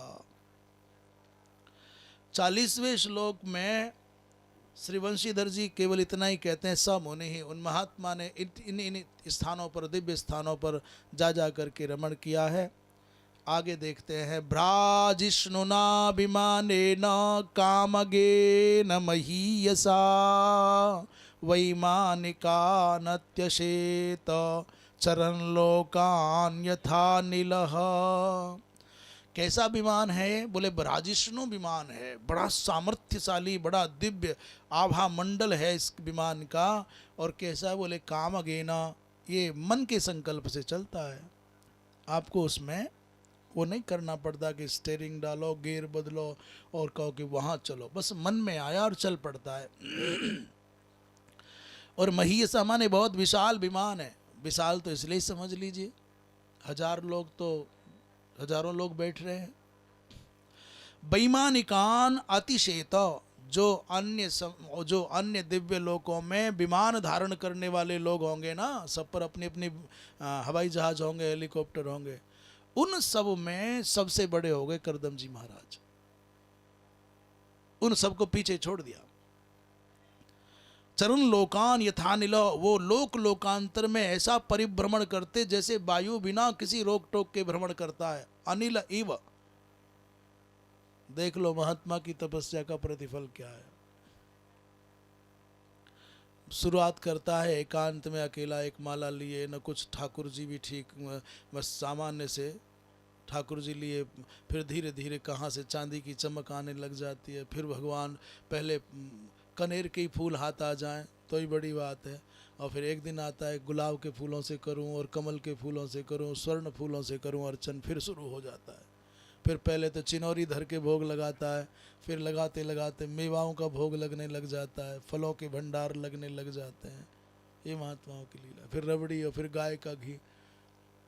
40वें श्लोक में श्री वंशीधर जी केवल इतना ही कहते हैं, स मुनि ही, उन महात्मा ने इन स्थानों पर, दिव्य स्थानों पर जा जा करके रमण किया है। आगे देखते हैं, भ्राजिष्णुना विमानेन कामगेन महीयसा वैमानिका नत्यशेत चरण लोकान यथा नीलः। कैसा विमान है? बोले ब्राजिष्णु विमान है, बड़ा सामर्थ्यशाली, बड़ा दिव्य आभा मंडल है इस विमान का। और कैसा? बोले कामगेना, ये मन के संकल्प से चलता है। आपको उसमें वो नहीं करना पड़ता कि स्टीयरिंग डालो, गियर बदलो और कहो कि वहाँ चलो, बस मन में आया और चल पड़ता है। और महीसा माने बहुत विशाल विमान है। विशाल तो इसलिए समझ लीजिए, 1000 लोग तो हजारों लोग बैठ रहे हैं। वैमानिकान अतिशेत, जो अन्य दिव्य लोकों में विमान धारण करने वाले लोग होंगे ना, सब पर अपनी अपनी हवाई जहाज होंगे, हेलीकॉप्टर होंगे, उन सब में सबसे बड़े हो गए करदम जी महाराज। उन सबको पीछे छोड़ दिया। चरण लोकान यथानिल, वो लोकांतर में ऐसा परिभ्रमण करते जैसे वायु बिना किसी रोक टोक के भ्रमण करता है। अनिल इव। देख लो महात्मा की तपस्या का प्रतिफल क्या है। शुरुआत करता है एकांत में, अकेला एक माला लिए, न कुछ ठाकुर जी भी ठीक, बस सामान्य से ठाकुर जी लिए। फिर धीरे धीरे कहाँ से चांदी की चमक आने लग जाती है। फिर भगवान पहले कनेर के ही फूल हाथ आ जाएं तो ही बड़ी बात है। और फिर एक दिन आता है गुलाब के फूलों से करूं और कमल के फूलों से करूं, स्वर्ण फूलों से करूं अर्चन। फिर शुरू हो जाता है। फिर पहले तो चिनौरी धर के भोग लगाता है, फिर लगाते लगाते मेवाओं का भोग लगने लग जाता है, फलों के भंडार लगने लग जाते हैं। ये महात्माओं की लीला। फिर रबड़ी और फिर गाय का घी।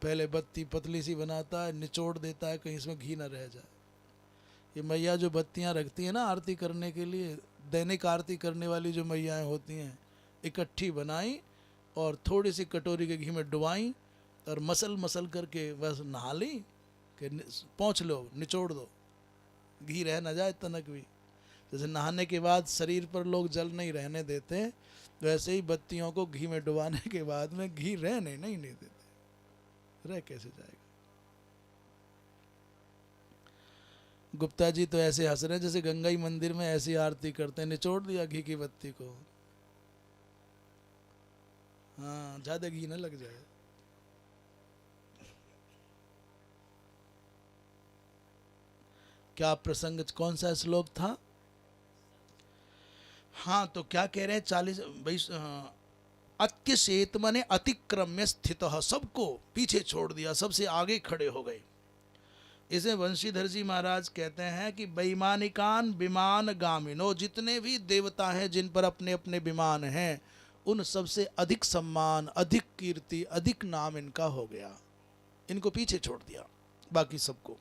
पहले बत्ती पतली सी बनाता है, निचोड़ देता है कहीं इसमें घी न रह जाए। ये मैया जो बत्तियां रखती हैं ना आरती करने के लिए, दैनिक आरती करने वाली जो मैयाएँ होती हैं, इकट्ठी बनाई और थोड़ी सी कटोरी के घी में डुबाई और मसल मसल करके बस नहा ली कि पोंछ लो, निचोड़ दो, घी रह ना जाए तनक भी। जैसे नहाने के बाद शरीर पर लोग जल नहीं रहने देते, वैसे ही बत्तियों को घी में डुबाने के बाद में घी रहने नहीं देते। रह कैसे जाएगा? गुप्ता जी तो ऐसे हंस रहे हैं जैसे गंगाई मंदिर में ऐसी आरती करते हैं, निचोड़ दिया घी की बत्ती को। हाँ, ज्यादा घी ना लग जाए। क्या प्रसंग, कौन सा श्लोक था? हाँ, तो क्या कह रहे हैं 40 भाई, अत्यशेत मने अतिक्रम्य स्थित, सबको पीछे छोड़ दिया, सबसे आगे खड़े हो गए। इसे वंशीधर जी महाराज कहते हैं कि बेईमानिकान विमान गामिनो, जितने भी देवता हैं जिन पर अपने अपने विमान हैं, उन सबसे अधिक सम्मान, अधिक कीर्ति, अधिक नाम इनका हो गया। इनको पीछे छोड़ दिया बाकी सबको।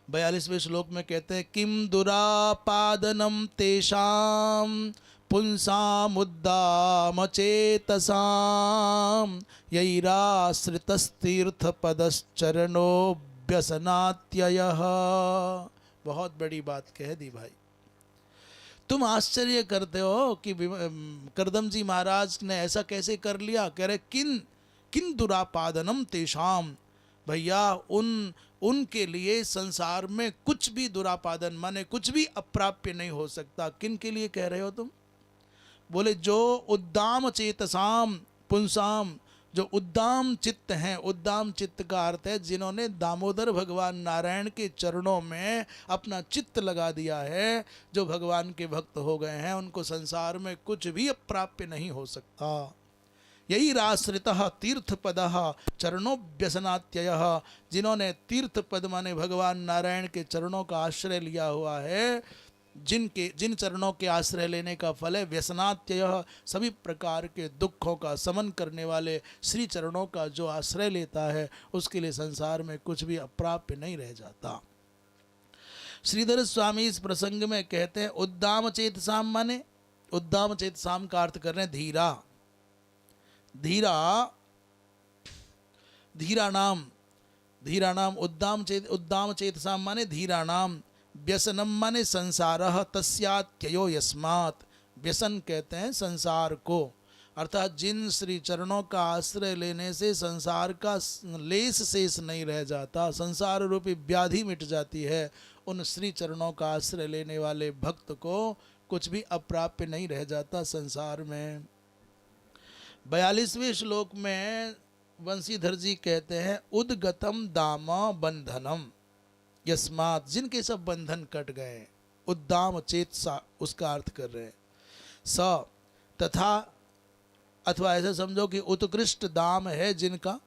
42वें श्लोक में कहते हैं किम दुरापादनम तेषाम पुंसामुद्दाम चेतसाम यैराश्रितस्तीर्थ पदश्चरणो व्यसनात्ययः। बहुत बड़ी बात कह दी भाई। तुम आश्चर्य करते हो कि करदम जी महाराज ने ऐसा कैसे कर लिया। कह रहे किन दुरापादनम तेषाम, भैया उनके लिए संसार में कुछ भी दुरापादन माने कुछ भी अप्राप्य नहीं हो सकता। किन के लिए कह रहे हो तुम? बोले जो उद्दाम चेतसाम पुंसाम, जो उद्दाम चित्त हैं। उद्दाम चित्त का अर्थ है जिन्होंने दामोदर भगवान नारायण के चरणों में अपना चित्त लगा दिया है, जो भगवान के भक्त हो गए हैं, उनको संसार में कुछ भी अप्राप्य नहीं हो सकता। यही राश्रितः तीर्थ पदः चरणोव्यसनात्ययः, जिन्होंने तीर्थ पद माने भगवान नारायण के चरणों का आश्रय लिया हुआ है, जिन चरणों के आश्रय लेने का फल है व्यसनात्ययः, सभी प्रकार के दुखों का समन करने वाले श्री चरणों का जो आश्रय लेता है, उसके लिए संसार में कुछ भी अप्राप्य नहीं रह जाता। श्रीधर स्वामी इस प्रसंग में कहते हैं उद्दाम चेतसाम माने, उद्दाम चेतसाम का अर्थ कर रहे हैं धीरा। धीरा नाम उद्दाम चेतसाम माने धीरा नाम। व्यसनम माने संसारः तस्यात्ययो यस्मात्, व्यसन कहते हैं संसार को, अर्थात जिन श्री चरणों का आश्रय लेने से संसार का लेस शेष नहीं रह जाता, संसार रूपी व्याधि मिट जाती है, उन श्री चरणों का आश्रय लेने वाले भक्त को कुछ भी अप्राप्य नहीं रह जाता संसार में। 42वें श्लोक में वंशीधर जी कहते हैं उद्गतम दाम बंधनम यस्मात्, जिनके सब बंधन कट गए। उद्दाम चेतसा उसका अर्थ कर रहे हैं। स तथा, अथवा ऐसा समझो कि उत्कृष्ट दाम है जिनका,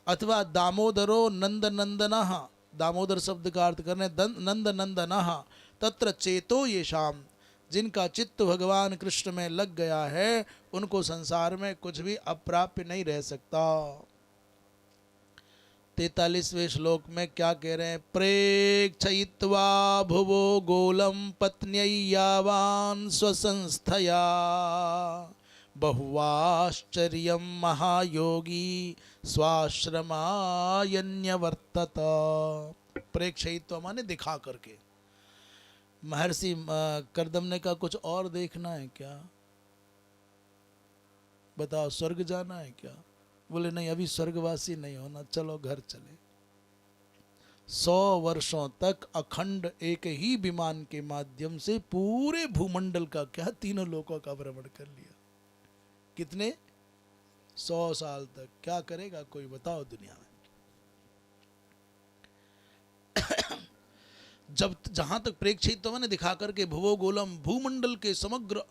अथवा दामोदरो नंद नंदनः, दामोदर शब्द का अर्थ कर रहे हैं नंद नंदनः, तत्र चेतो येषाम, जिनका चित्त भगवान कृष्ण में लग गया है, उनको संसार में कुछ भी अप्राप्य नहीं रह सकता। 43वें श्लोक में क्या कह रहे हैं प्रेक्षयित्वा भुवो गोलम पत्न्यैयावान स्वसंस्थया बहुवाश्चर्यं महायोगी स्वाश्रमायन्यवर्तत। प्रेक्षयित्व माने दिखा करके। महर्षि करदम ने कहा कुछ और देखना है क्या? बताओ, स्वर्ग जाना है क्या? बोले नहीं, अभी स्वर्गवासी नहीं होना, चलो घर चले। 100 वर्षों तक अखंड एक ही विमान के माध्यम से पूरे भूमंडल का, क्या तीनों लोकों का भ्रमण कर लिया। कितने? 100 साल तक। क्या करेगा कोई, बताओ दुनिया में। जब जहां तक प्रेक्षित मैंने दिखा करके भुवो गोलम, भूमंडल के समग्र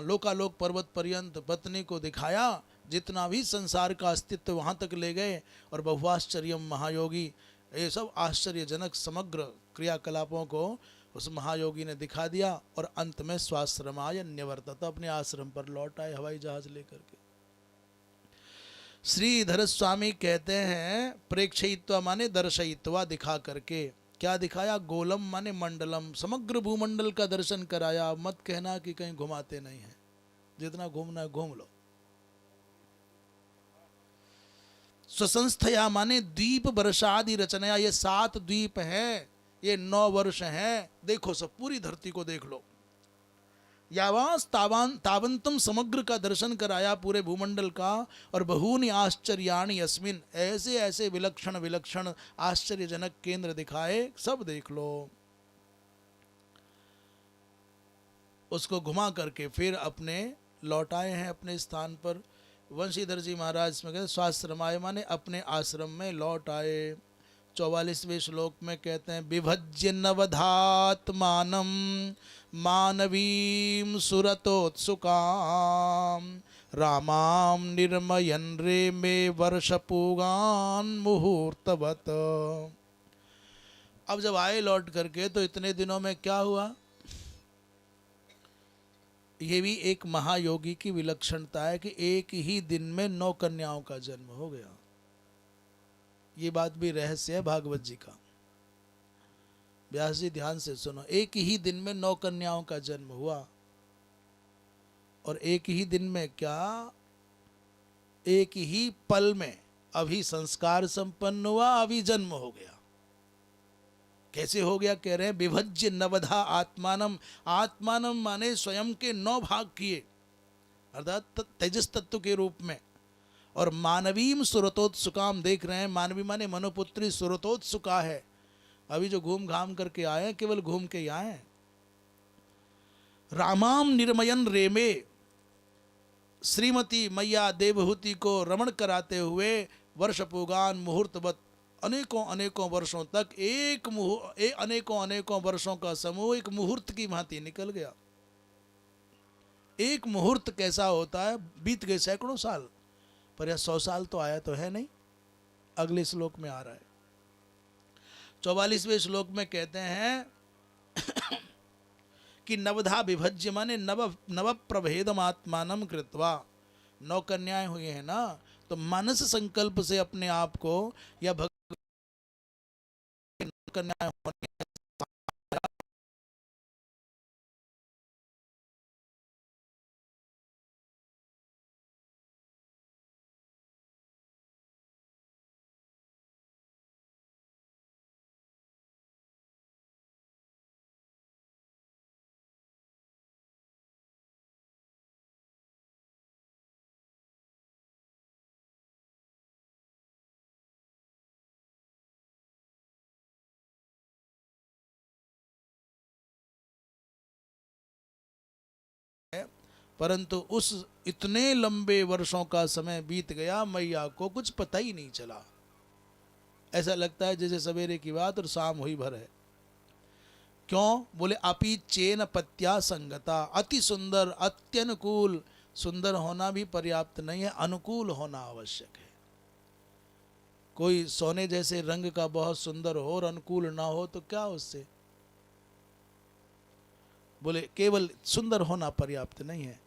लोकालोक पर्वत पर्यंत पत्नी को दिखाया, जितना भी संसार का अस्तित्व वहां तक ले गए। और बहुआश्चर्यम महायोगी, ये सब आश्चर्यजनक समग्र क्रियाकलापों को उस महायोगी ने दिखा दिया। और अंत में स्वाश्रमाय न्यवर्तत, अपने आश्रम पर लौट आए हवाई जहाज लेकर के। श्रीधर स्वामी कहते हैं प्रेक्षयित्वा माने दर्शयित्वा, दिखा करके। क्या दिखाया? गोलम माने मंडलम, समग्र भूमंडल का दर्शन कराया। मत कहना कि कहीं घुमाते नहीं है, जितना घूमना है घूम लो। स्वसंस्थया माने द्वीप वर्षादि रचनाया, ये 7 द्वीप हैं, ये 9 वर्ष हैं। देखो सब, पूरी धरती को देख लो। यावांस तावान तावंतम समग्र का दर्शन कराया पूरे भूमंडल का, और बहूनि आश्चर्याणि यस्मिन, ऐसे ऐसे विलक्षण विलक्षण आश्चर्यजनक केंद्र दिखाए, सब देख लो। उसको घुमा करके फिर अपने लौटाए हैं अपने स्थान पर। वंशीधर जी महाराज में कहते स्वाश्रमाय माने अपने आश्रम में लौट आए। 44वें श्लोक में कहते हैं विभज्य नवधात्मानं मानवीं सुरतोत्सुकां रामां निर्मयन् रेमे वर्षपूगान् मुहूर्तवत्। अब जब आए लौट करके तो इतने दिनों में क्या हुआ, ये भी एक महायोगी की विलक्षणता है कि एक ही दिन में 9 कन्याओं का जन्म हो गया। ये बात भी रहस्य है भागवत जी का। व्यास जी ध्यान से सुनो, एक ही दिन में 9 कन्याओं का जन्म हुआ। और एक ही दिन में क्या, एक ही पल में अभी संस्कार संपन्न हुआ, अभी जन्म हो गया। कैसे हो गया, कह रहे हैं विभज्य नवधा आत्मानम। आत्मानम माने स्वयं के 9 भाग किए, अर्थात तेजस तत्व के रूप में। और मानवीम सुरतोत्सुकाम, देख रहे हैं मानवी माने मनुपुत्री सुरतोत्सुका है। अभी जो घूम घाम करके आए हैं, केवल घूम के ही आए हैं। रामाम निर्मयन रेमे, श्रीमती मैया देवहूति को रमण कराते हुए वर्षपूगान मुहूर्तवत, अनेकों अनेकों वर्षों तक अनेकों अनेकों वर्षों का समूह एक मुहूर्त की भांति निकल गया। एक मुहूर्त कैसा होता है, बीत गए सैकड़ों साल, पर यह 100 साल तो आया तो है नहीं। अगले श्लोक में आ रहा है। 44वें श्लोक में कहते हैं कि नवधा विभज्य माने नव प्रभेदम आत्मानम कृत्वा। 9 कन्याएं हुई हैं ना, तो मानस संकल्प से अपने आप को या कन्याएं होने परंतु उस इतने लंबे वर्षों का समय बीत गया, मैया को कुछ पता ही नहीं चला। ऐसा लगता है जैसे सवेरे की बात और शाम हुई भर है। क्यों, बोले अपि चेन पत्या संगता, अति सुंदर अत्यनुकूल। सुंदर होना भी पर्याप्त नहीं है, अनुकूल होना आवश्यक है। कोई सोने जैसे रंग का बहुत सुंदर हो और अनुकूल ना हो तो क्या उससे। बोले केवल सुंदर होना पर्याप्त नहीं है,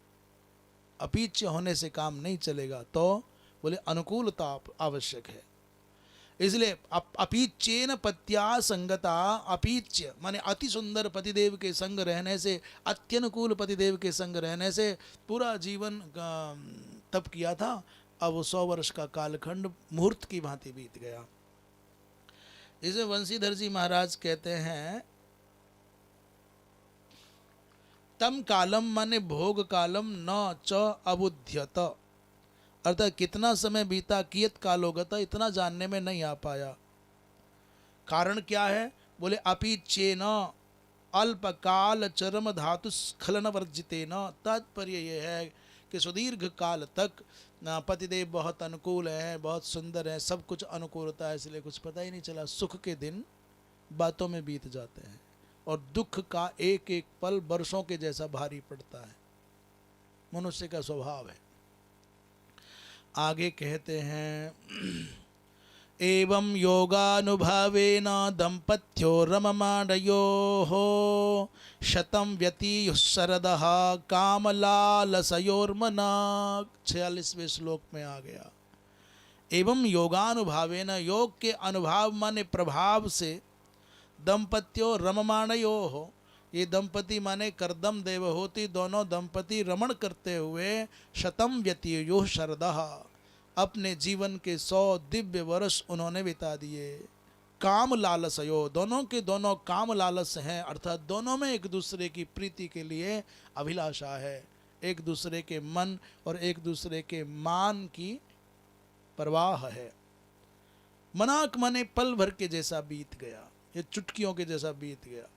अपीच्य होने से काम नहीं चलेगा, तो बोले अनुकूलता आवश्यक है। इसलिए अपीच्येन पत्या संगता, अपीच्य माने अति सुंदर पतिदेव के संग रहने से, अत्यनुकूल पतिदेव के संग रहने से पूरा जीवन तप किया था, अब 100 वर्ष का कालखंड मुहूर्त की भांति बीत गया। इसे वंशीधर जी महाराज कहते हैं तम कालम माने भोग कालम न च अबुध्यत, अर्थात कितना समय बीता, कियत कालोगत, इतना जानने में नहीं आ पाया। कारण क्या है, बोले अपि चेन अल्पकाल चरम धातु स्खलन वर्जितेन। तात्पर्य यह है कि सुदीर्घ काल तक पतिदेव बहुत अनुकूल है, बहुत सुंदर है, सब कुछ अनुकूलता है, इसलिए कुछ पता ही नहीं चला। सुख के दिन बातों में बीत जाते हैं और दुख का एक एक पल वर्षों के जैसा भारी पड़ता है। मनुष्य का स्वभाव है। आगे कहते हैं एवं योगानुभावेन दंपत्यो रममाणयोः शतं व्यतीयुः शरदः कामलालसयोर्मना। 46वें श्लोक में आ गया। एवं योगानुभावेन, योग के अनुभाव माने प्रभाव से, दंपत्यो रममाणयोः, ये दंपति माने करदम देवहूति, दोनों दंपति रमण करते हुए शतम व्यतीयुः शरदः, अपने जीवन के 100 दिव्य वर्ष उन्होंने बिता दिए। काम लालसयो, दोनों के दोनों काम लालस हैं, अर्थात दोनों में एक दूसरे की प्रीति के लिए अभिलाषा है, एक दूसरे के मन और एक दूसरे के मान की परवाह है। मनाक माने पल भर के जैसा बीत गया, ये चुटकियों के जैसा बीत गया।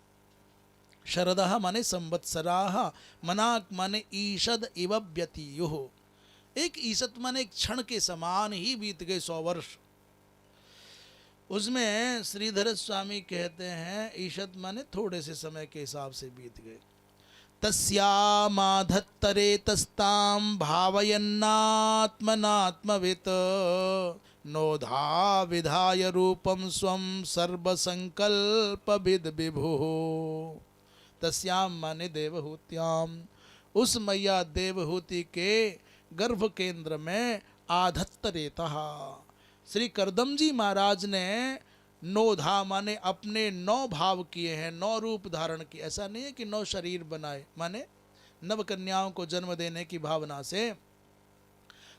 शरदः माने संवत्सराः, मनाक माने ईषद इव व्यतीयुः, एक ईषद माने एक क्षण के समान ही बीत गए 100 वर्ष। उसमें श्रीधर स्वामी कहते हैं ईषद माने थोड़े से समय के हिसाब से बीत गए। तस्यामाधत्तरे तस्तां भावयन्नात्मनात्मवित् नोधा विधाय रूपम स्वं सर्वसंकल्पविद विभुः। तस्याम माने देवहूत्याम, उस मैया देवहूति के गर्भ केंद्र में आधत्तरेतः श्री करदम जी महाराज ने नोधा माने अपने 9 भाव किए हैं, 9 रूप धारण किए। ऐसा नहीं है कि 9 शरीर बनाए, माने नव कन्याओं को जन्म देने की भावना से।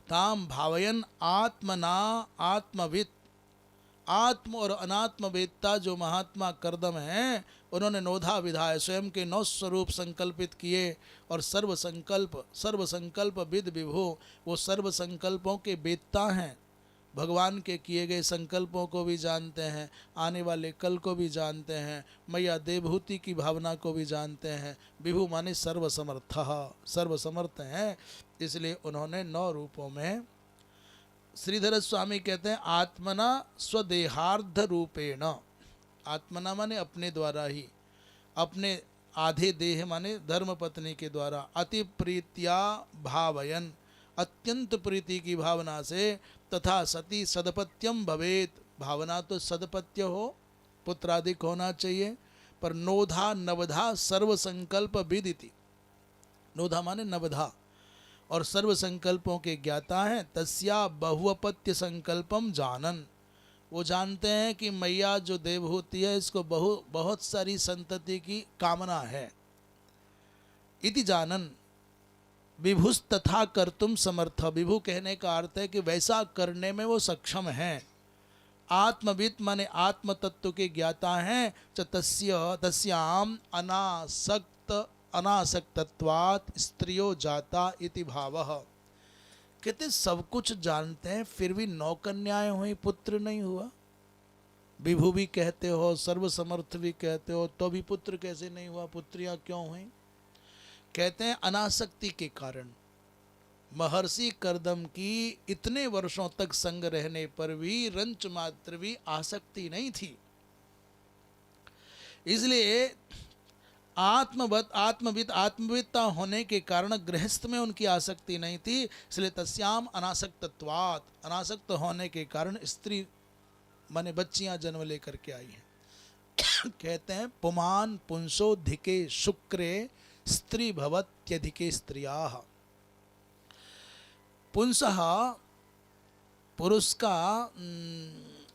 ताम भावयन आत्मना आत्मविद, आत्म और अनात्मवेदता जो महात्मा करदम हैं उन्होंने नोधा विधाय स्वयं के 9 स्वरूप संकल्पित किए और सर्व संकल्प विद विभु, वो सर्व संकल्पों के वेदता हैं, भगवान के किए गए संकल्पों को भी जानते हैं, आने वाले कल को भी जानते हैं, मैया देवहूति की भावना को भी जानते हैं। विभु माने सर्वसमर्थः, सर्वसमर्थ हैं, इसलिए उन्होंने 9 रूपों में। श्रीधर स्वामी कहते हैं आत्मना स्वदेहार्ध रूपेण, आत्मना माने अपने द्वारा ही, अपने आधे देह माने धर्म पत्नी के द्वारा, अति प्रीत्या भावयन, अत्यंत प्रीति की भावना से, तथा सती सदपत्यम भवेत, भावना तो सदपत्य हो, पुत्रादिक होना चाहिए, पर नोधा नवधा सर्व संकल्प विदिति, नोधा माने नवधा और सर्व संकल्पों के ज्ञाता हैं। तस्या बहुअपत्य संकल्पम जानन, वो जानते हैं कि मैया जो देवहूति है इसको बहुत सारी संतति की कामना है। इति जानन विभुस तथा कर्तुम समर्थ, विभु कहने का अर्थ है कि वैसा करने में वो सक्षम हैं। आत्मविद माने आत्म तत्व के ज्ञाता हैं। तस्याम अनासक्तत्वात् स्त्रियो जाता इति भावः, कहते सब कुछ जानते हैं फिर भी 9 कन्याएं हुई, पुत्र नहीं हुआ। विभु भी कहते हो, सर्वसमर्थ भी कहते हो, तो भी पुत्र कैसे नहीं हुआ, पुत्रियां क्यों हुई? कहते हैं अनासक्ति के कारण। महर्षि करदम की इतने वर्षों तक संग रहने पर भी रंच मात्र भी आसक्ति नहीं थी, इसलिए आत्मविद्ता होने के कारण गृहस्थ में उनकी आसक्ति नहीं थी, इसलिए तस्याम अनासक्तत्वात्, अनासक्त होने के कारण स्त्री माने बच्चियां जन्म लेकर के आई हैं। कहते हैं पुमान पुंसोधिके शुक्रे स्त्री भवत्यधिके स्त्रियाः, पुंसः पुरुष का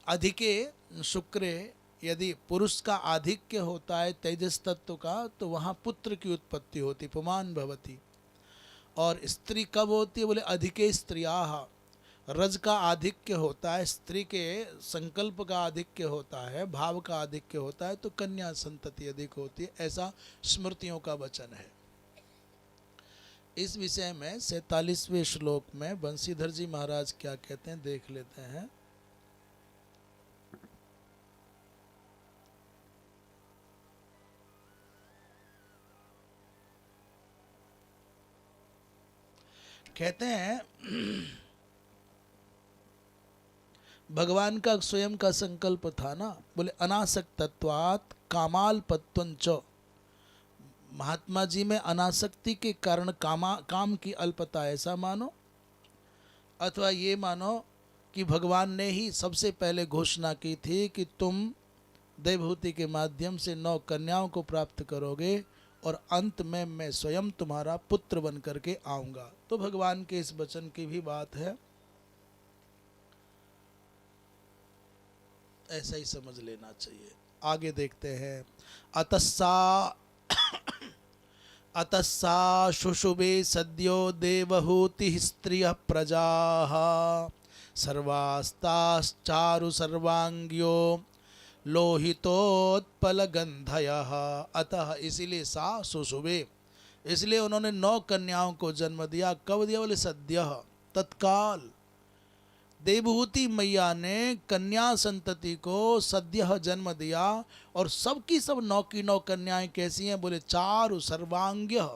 अधिके शुक्रे, यदि पुरुष का आधिक्य होता है तेजस तत्व का तो वहाँ पुत्र की उत्पत्ति होती, पुमान भवती। और स्त्री कब होती है, बोले अधिके स्त्रियाः, रज का आधिक्य होता है, स्त्री के संकल्प का आधिक्य होता है, भाव का आधिक्य होता है, तो कन्या संतति अधिक होती है, ऐसा स्मृतियों का वचन है। इस विषय में 47वें श्लोक में बंशीधर जी महाराज क्या कहते हैं देख लेते हैं। कहते हैं भगवान का स्वयं का संकल्प था ना, बोले अनासक्तत्वात् कामाल्पत्वञ्च, महात्मा जी में अनासक्ति के कारण काम की अल्पता, ऐसा मानो, अथवा ये मानो कि भगवान ने ही सबसे पहले घोषणा की थी कि तुम देवहूति के माध्यम से 9 कन्याओं को प्राप्त करोगे और अंत में मैं स्वयं तुम्हारा पुत्र बन करके आऊंगा। तो भगवान के इस वचन की भी बात है, ऐसा ही समझ लेना चाहिए। आगे देखते हैं। अतस्सा शुशुभे सद्यो देवहूति स्त्रियः प्रजाः सर्वास्ताश्चारु सर्वांग्यो लोहितोत्पल गंधयः, अतः इसीलिए सा सुशुभे, इसलिए उन्होंने 9 कन्याओं को जन्म दिया। कब दिया बोले सद्यः, तत्काल। देवहूति मैया ने कन्या संतति को सद्यः जन्म दिया। और सबकी सब 9 की 9 कन्याएं कैसी हैं बोले चारु सर्वांग्य,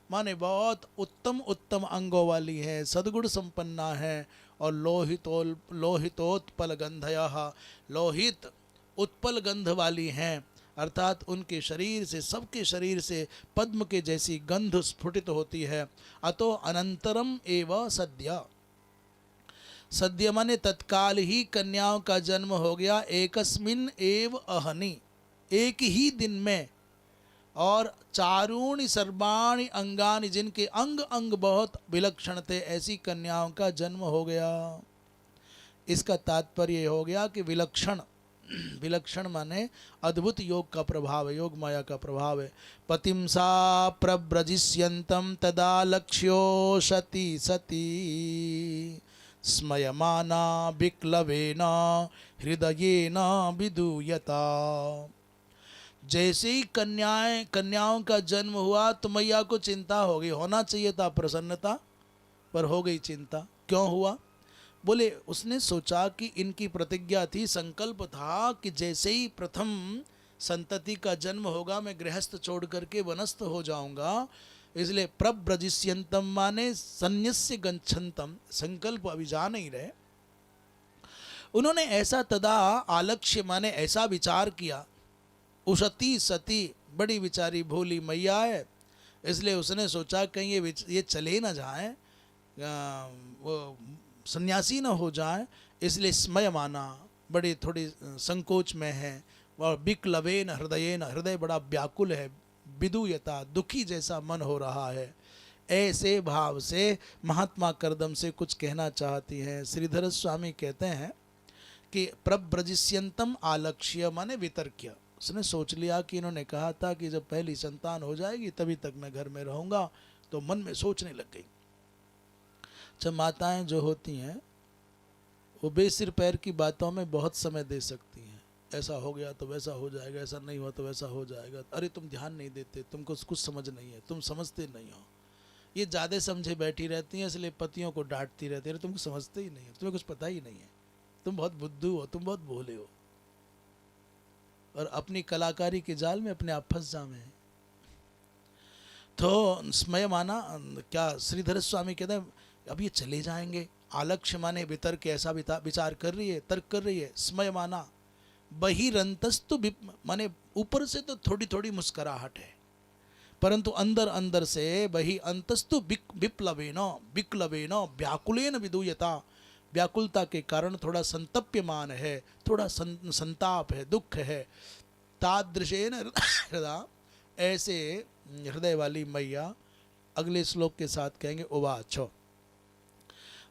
माने बहुत उत्तम उत्तम अंगों वाली है, सद्गुण संपन्ना है। और लोहितोत्पल गंधयः, लोहित उत्पल गंध वाली हैं, अर्थात उनके शरीर से, सबके शरीर से पद्म के जैसी गंध स्फुटित होती है। अतो अनंतरम एव सद्य, सद्य माने तत्काल ही कन्याओं का जन्म हो गया। एकस्मिन एव अहनि, एक ही दिन में। और चारूणि सर्वाणि अंगानि, जिनके अंग अंग बहुत विलक्षण थे, ऐसी कन्याओं का जन्म हो गया। इसका तात्पर्य हो गया कि विलक्षण, विलक्षण माने अद्भुत योग का प्रभाव है, योग माया का प्रभाव है। पतिम सा प्रव्रजिष्यंतम तदा लक्ष्यो सती सती स्मयमाना विक्लवेन हृदयेन विदूयता। जैसे ही कन्याओं का जन्म हुआ तो मैया को चिंता हो गई। होना चाहिए था प्रसन्नता, पर हो गई चिंता। क्यों हुआ बोले, उसने सोचा कि इनकी प्रतिज्ञा थी, संकल्प था कि जैसे ही प्रथम संतति का जन्म होगा मैं गृहस्थ छोड़ करके वनस्थ हो जाऊंगा। इसलिए प्रव्रजिष्यंतम माने सन्यस्य गच्छन्तम, संकल्प अभी जा नहीं रहे। उन्होंने ऐसा तदा आलक्ष्य माने ऐसा विचार किया। उषती सती, बड़ी विचारी भोली मैया है, इसलिए उसने सोचा कहीं ये चले ना जाए, वो सन्यासी ना हो जाए, इसलिए स्मयमाना, बड़ी थोड़ी संकोच में है। और विक्लवेन हृदयेन, हृदय बड़ा व्याकुल है, विदूयता, दुखी जैसा मन हो रहा है। ऐसे भाव से महात्मा करदम से कुछ कहना चाहती हैं। श्रीधर स्वामी कहते हैं कि प्रव्रजिष्यंतम आलक्ष्य माने वितर्क्य, उसने सोच लिया कि इन्होंने कहा था कि जब पहली संतान हो जाएगी तभी तक मैं घर में रहूंगा, तो मन में सोचने लग गई। जब माताएं जो होती हैं वो बेसिर पैर की बातों में बहुत समय दे सकती हैं। ऐसा हो गया तो वैसा हो जाएगा, ऐसा नहीं हुआ तो वैसा हो जाएगा, अरे तुम ध्यान नहीं देते, तुमको कुछ समझ नहीं है, तुम समझते नहीं हो। ये ज़्यादा समझे बैठी रहती हैं, इसलिए पतियों को डांटती रहती है, अरे तुमको समझते ही नहीं है, तुम्हें कुछ पता ही नहीं है, तुम बहुत बुद्धू हो, तुम बहुत भोले हो। और अपनी कलाकारी के जाल में अपने आप फंस जामे। तो स्मय माना क्या, श्रीधर स्वामी कहते हैं अब ये चले जाएंगे। आलक्ष्य माने वितर्क, ऐसा विचार कर रही है, तर्क कर रही है। स्मय माना बहिरंतस्तु, माने ऊपर से तो थोड़ी थोड़ी मुस्कुराहट है, परंतु अंदर अंदर से बहि अंतस्तु विप्लवेन विक्लवेन व्याकुलेन विदूयता, व्याकुलता के कारण थोड़ा संतप्यमान है, थोड़ा संताप है, दुख है। तादृशेन हृदय, ऐसे हृदय वाली मैया अगले श्लोक के साथ कहेंगे उवाच।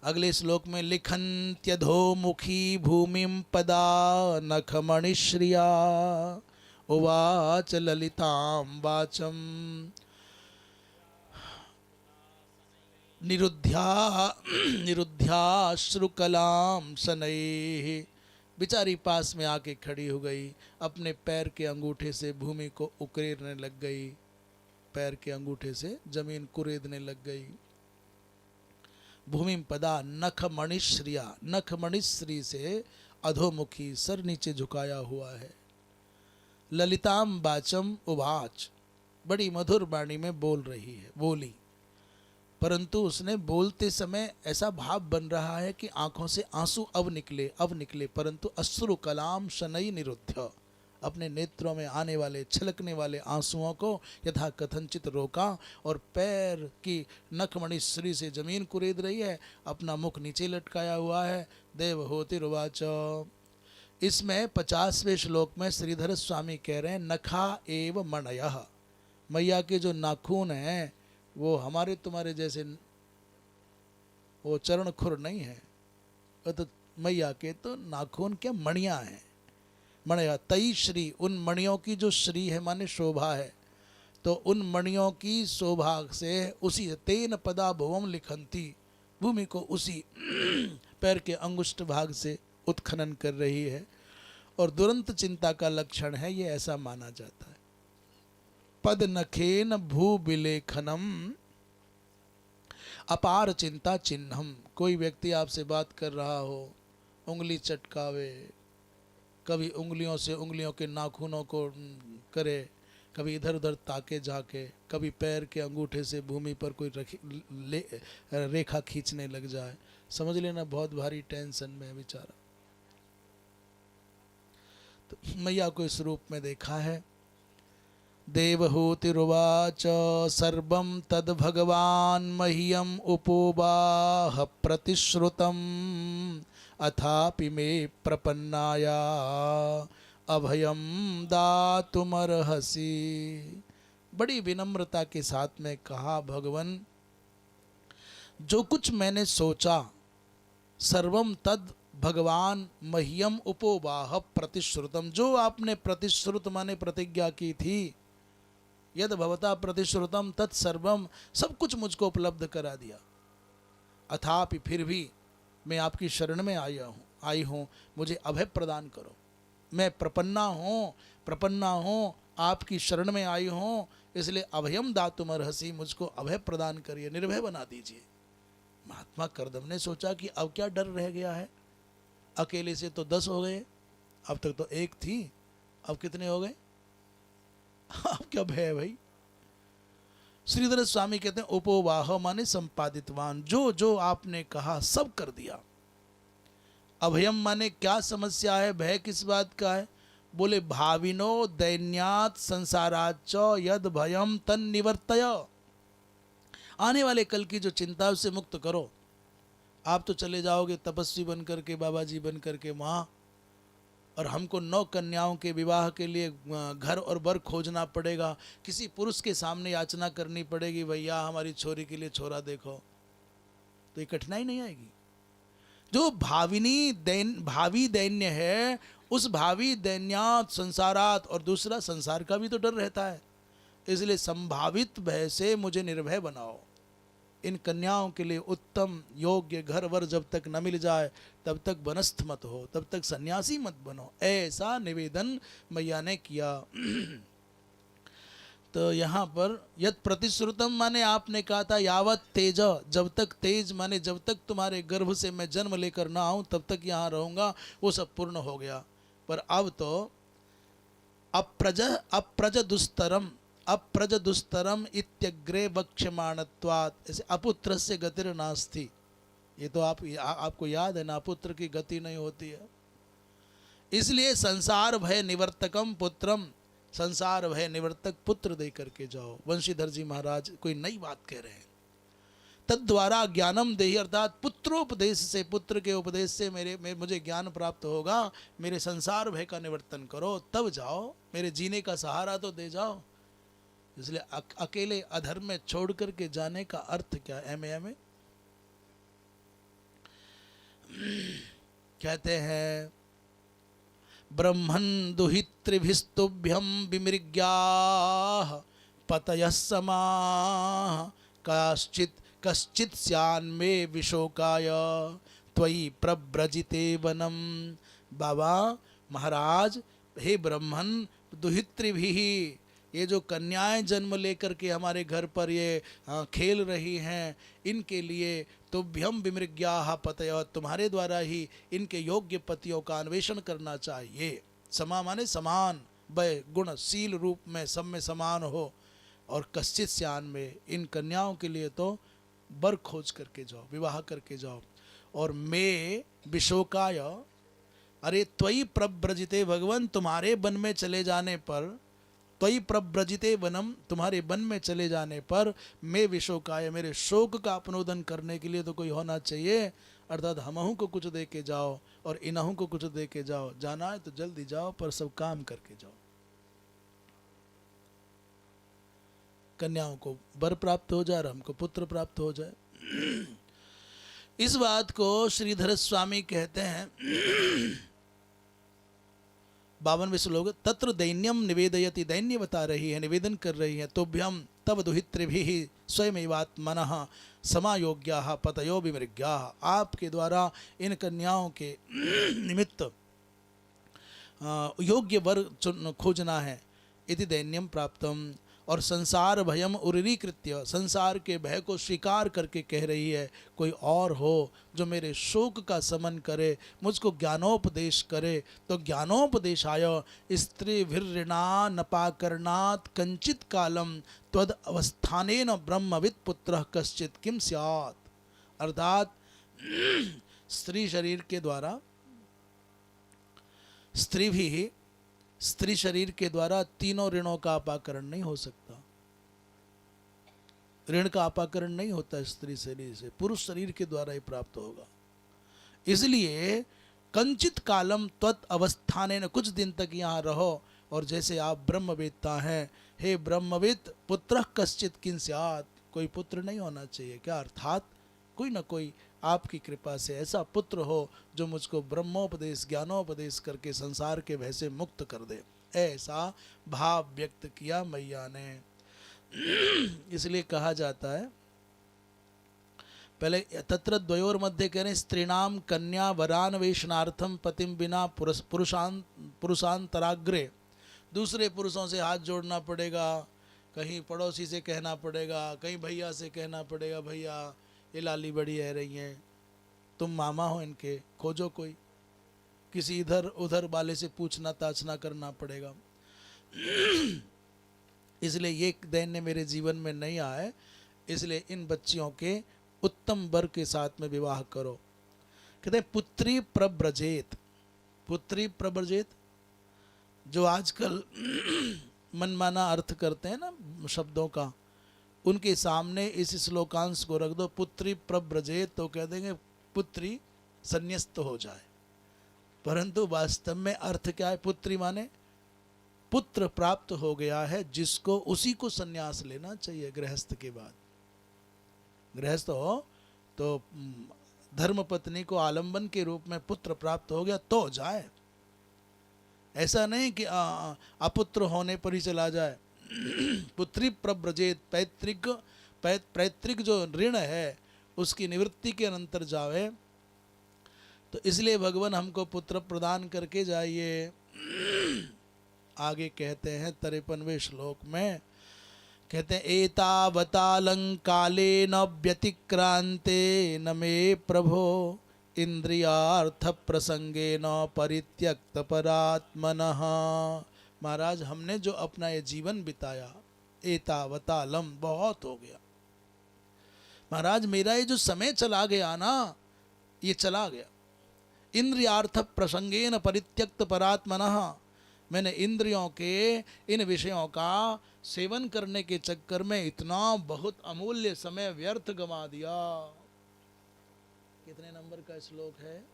अगले श्लोक में लिखन्त्यधोमुखी भूमिं पदा नखमणिश्रिया उवाच ललितां वाचम निरुद्ध्याश्रुकलां शनैः। बेचारी पास में आके खड़ी हो गई, अपने पैर के अंगूठे से भूमि को उकेरने लग गई, पैर के अंगूठे से जमीन कुरेदने लग गई। भूमि पदा नखमणिश्रिया, नखमणिश्री से अधोमुखी, सर नीचे झुकाया हुआ है। ललिताम वाचम उवाच, बड़ी मधुर वाणी में बोल रही है, बोली, परंतु उसने बोलते समय ऐसा भाव बन रहा है कि आंखों से आंसू अब निकले, परंतु अश्रु कलाम शनई निरुद्ध, अपने नेत्रों में आने वाले छलकने वाले आंसुओं को यथा कथनचित रोका और पैर की नखमणि श्री से जमीन कुरेद रही है, अपना मुख नीचे लटकाया हुआ है। देवहूतिरुवाच, इसमें 50वें श्लोक में श्रीधर स्वामी कह रहे हैं नखा एव मणयः, मैया के जो नाखून हैं वो हमारे तुम्हारे जैसे वो चरण खुर नहीं है, वो तो मैया के तो नाखून क्या मणियाँ हैं। मणिया तई श्री, उन मणियों की जो श्री है माने शोभा है, तो उन मणियों की शोभा से उसी तेन पदा भुवम लिखंती, भूमि को उसी पैर के अंगुष्ठ भाग से उत्खनन कर रही है। और दुरंत चिंता का लक्षण है, ये ऐसा माना जाता है। पद नखेन भू विलेखनम अपार चिंता चिन्हम। कोई व्यक्ति आपसे बात कर रहा हो, उंगली चटकावे, कभी उंगलियों से उंगलियों के नाखूनों को करे, कभी इधर उधर ताके जाके, कभी पैर के अंगूठे से भूमि पर कोई रेखा खींचने लग जाए, समझ लेना बहुत भारी टेंशन में है बेचारा। तो मैया को इस रूप में देखा है। देवहूतिरुवाच सर्वं तद् भगवान् मह्यम् उपोबाह प्रतिश्रुतम् अथापि मे प्रपन्नाया अभयम दातुमर्हसि। बड़ी विनम्रता के साथ में कहा, भगवन जो कुछ मैंने सोचा, सर्वम तद भगवान मह्यम उपोबाह प्रतिश्रुतम, जो आपने प्रतिश्रुत माने प्रतिज्ञा की थी, यद भवता प्रतिश्रुतम तत्सर्वम, सब कुछ मुझको उपलब्ध करा दिया। अथापि फिर भी मैं आपकी शरण में आई हूँ, मुझे अभय प्रदान करो। मैं प्रपन्ना हूँ, आपकी शरण में आई हूँ, इसलिए अभयम दातुमर्हसि, मुझको अभय प्रदान करिए, निर्भय बना दीजिए। महात्मा कर्दम ने सोचा कि अब क्या डर रह गया है, अकेले से तो 10 हो गए, अब तक तो 1 थी, अब कितने हो गए, अब क्या भय है भाई। श्रीधर स्वामी कहते हैं उपोवाह माने संपादितवान, जो जो आपने कहा सब कर दिया। अभयम माने क्या समस्या है, भय किस बात का है? बोले भाविनो दैन्यात संसाराच यद भयम तन निवर्तय, आने वाले कल की जो चिंता उससे मुक्त करो। आप तो चले जाओगे तपस्वी बन करके, बाबा जी बन करके वहाँ, और हमको 9 कन्याओं के विवाह के लिए घर और बर खोजना पड़ेगा, किसी पुरुष के सामने याचना करनी पड़ेगी, भैया हमारी छोरी के लिए छोरा देखो, तो ये कठिनाई नहीं आएगी। जो भावी दैन्य है, उस भावी दैन्यात संसारात, और दूसरा संसार का भी तो डर रहता है, इसलिए संभावित भय से मुझे निर्भय बनाओ। इन कन्याओं के लिए उत्तम योग्य घर वर जब तक न मिल जाए तब तक बनस्थ मत हो, तब तक सन्यासी मत बनो, ऐसा निवेदन मैया ने किया। तो यहाँ पर यत प्रतिश्रुतम माने आपने कहा था यावत तेज, जब तक तेज माने जब तक तुम्हारे गर्भ से मैं जन्म लेकर ना आऊं तब तक यहाँ रहूंगा, वो सब पूर्ण हो गया। पर अब तो अप्रज दुस्तरम इत्यग्रे वक्ष्यमाणत्वात्, ऐसे अपुत्रस्य गतिर नास्ति। ये तो आपको याद है ना, पुत्र की गति नहीं होती है, इसलिए संसार भय निवर्तकम पुत्रम, संसार भय निवर्तक पुत्र दे करके जाओ। वंशीधर जी महाराज कोई नई बात कह रहे हैं। तद्वारा ज्ञानम देहि, अर्थात पुत्रोपदेश से, पुत्र के उपदेश से मुझे ज्ञान प्राप्त होगा, मेरे संसार भय का निवर्तन करो, तब जाओ, मेरे जीने का सहारा तो दे जाओ। इसलिए अकेले अधर्म में छोड़ करके जाने का अर्थ क्या है? कहते हैं ब्रह्मन् दुहितृभिस्तुभ्यं विमृग्याः पतयः समाः कश्चित् स्यान्मे विशोकाय त्वयि प्रव्रजिते वनम। बाबा महाराज, हे ब्रह्मन, दुहितृभिः, ये जो कन्याएं जन्म लेकर के हमारे घर पर ये खेल रही हैं, इनके लिए तुभ्यम विमृग्याः पतय, तुम्हारे द्वारा ही इनके योग्य पतियों का अन्वेषण करना चाहिए। समा माने समान, वह गुणशील रूप में सब में समान हो, और कश्चित् स्यान में, इन कन्याओं के लिए तो बर खोज करके जाओ, विवाह करके जाओ। और मैं विशोकाय, अरे त्वयि प्रव्रजिते, भगवान तुम्हारे वन में चले जाने पर, त्वयि प्रव्रजिते वनम, तुम्हारे वन में चले जाने पर, मैं विशोकाय, मेरे शोक का अपनोदन करने के लिए तो कोई होना चाहिए, अर्थात हमहू को कुछ दे के जाओ और इनहू को कुछ दे के जाओ। जाना है तो जल्दी जाओ, पर सब काम करके जाओ। कन्याओं को वर प्राप्त हो जाए और हमको पुत्र प्राप्त हो जाए। इस बात को श्रीधर स्वामी कहते हैं 52वें श्लोक, तत्र दैन्यम निवेदयति, दैन्य बता रही है, निवेदन कर रही है। तोभ्यम तब दुहितृभिः स्वयमेवात्मनः समायोग्याः पतयो विमृग्याः, आपके द्वारा इन कन्याओं के निमित्त योग्य वर खोजना है। इति दैन्यम प्राप्तम, और संसार भयम उरीकृत्य, संसार के भय को स्वीकार करके कह रही है कोई और हो जो मेरे शोक का समन करे, मुझको ज्ञानोपदेश करे। तो ज्ञानोपदेशाय स्त्री भिर्ऋणा नपाकरणात् कंचित कालम त्वद अवस्थानेन ब्रह्मविद पुत्रः कश्चित किम स्यात्। अर्थात स्त्री शरीर के द्वारा, स्त्री भी स्त्री शरीर के द्वारा तीनों ऋणों का अपाकरण नहीं हो सकता। ऋण का अपाकरण नहीं होता स्त्री शरीर से, पुरुष शरीर के द्वारा ही प्राप्त होगा। इसलिए कंचित कालम त्वत् अवस्थाने न, कुछ दिन तक यहाँ रहो और जैसे आप ब्रह्मवेत्ता हैं, हे ब्रह्मविद पुत्रः कश्चित किं स्यात्, कोई पुत्र नहीं होना चाहिए क्या? अर्थात कोई न कोई आपकी कृपा से ऐसा पुत्र हो जो मुझको ब्रह्मोपदेश ज्ञानोपदेश करके संसार के भय से मुक्त कर दे, ऐसा भाव व्यक्त किया मैया ने। इसलिए कहा जाता है, पहले तत्र द्वयोर मध्य कह रहे हैं, स्त्रीणाम कन्या वरान्वेषणार्थम पतिम बिना पुरुषांतराग्रे, दूसरे पुरुषों से हाथ जोड़ना पड़ेगा, कहीं पड़ोसी से कहना पड़ेगा, कहीं भैया से कहना पड़ेगा, भैया ये लाली बड़ी है रही हैं, तुम मामा हो इनके, खोजो कोई, किसी इधर उधर वाले से पूछना ताछना करना पड़ेगा। इसलिए ये दैन्य मेरे जीवन में नहीं आए, इसलिए इन बच्चियों के उत्तम वर के साथ में विवाह करो। कहते हैं पुत्री प्रव्रजेत, पुत्री प्रव्रजेत, जो आजकल मनमाना अर्थ करते हैं ना शब्दों का, उनके सामने इस श्लोकांश को रख दो, पुत्री प्रव्रजेत, तो कह देंगे पुत्री संन्यास्त हो जाए। परंतु वास्तव में अर्थ क्या है? पुत्री माने पुत्र प्राप्त हो गया है जिसको, उसी को संन्यास लेना चाहिए गृहस्थ के बाद। गृहस्थ हो तो धर्मपत्नी को आलंबन के रूप में पुत्र प्राप्त हो गया तो जाए, ऐसा नहीं कि अपुत्र होने पर ही चला जाए। पुत्री प्रव्रजेत, पैतृक जो ऋण है उसकी निवृत्ति के अनंतर जावे। तो इसलिए भगवान हमको पुत्र प्रदान करके जाइए। आगे कहते हैं 53वें श्लोक में, कहते हैं एतावतालंकाले न व्यतिक्रांते न मे प्रभो इंद्रियार्थ प्रसंगे न परित्यक्त परात्मनः। महाराज हमने जो अपना ये जीवन बिताया, एतावतालम, बहुत हो गया महाराज, मेरा ये जो समय चला गया ना, ये चला गया। इंद्रियार्थ प्रसंगेन परित्यक्त परात्मनः, मैंने इंद्रियों के इन विषयों का सेवन करने के चक्कर में इतना बहुत अमूल्य समय व्यर्थ गंवा दिया। कितने नंबर का श्लोक है?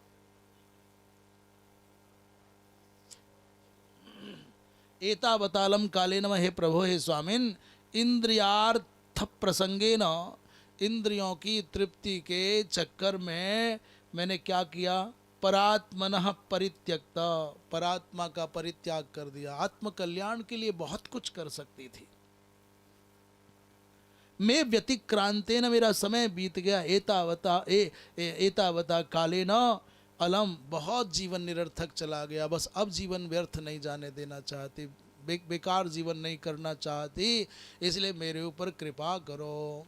एतावतालम कालेन, हे प्रभो, हे स्वामिन, इंद्रियार्थ प्रसंगेन, इंद्रियों की तृप्ति के चक्कर में मैंने क्या किया? परात्मनः परित्यक्त, परात्मा का परित्याग कर दिया। आत्म कल्याण के लिए बहुत कुछ कर सकती थी, मैं व्यतिक्रांतेन, मेरा समय बीत गया। एतावता कालेन अलम, बहुत जीवन निरर्थक चला गया, बस अब जीवन व्यर्थ नहीं जाने देना चाहती, बेकार जीवन नहीं करना चाहती, इसलिए मेरे ऊपर कृपा करो।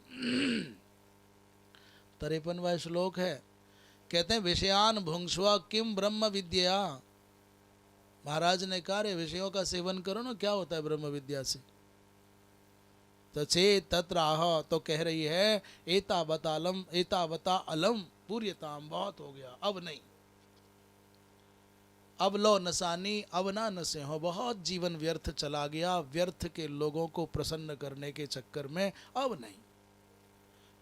53वां श्लोक है, कहते हैं विषयान भुंक्ष्वा किम ब्रह्म विद्या। महाराज ने कहा रे विषयों का सेवन करो ना, क्या होता है ब्रह्म विद्या से? तो चेत तत्राह, तो कह रही है एतावतालम, एतावता अलम पूर्यताम, बहुत हो गया, अब नहीं, अब लो नसानी, अब ना नसे हो, बहुत जीवन व्यर्थ चला गया, व्यर्थ के लोगों को प्रसन्न करने के चक्कर में अब नहीं।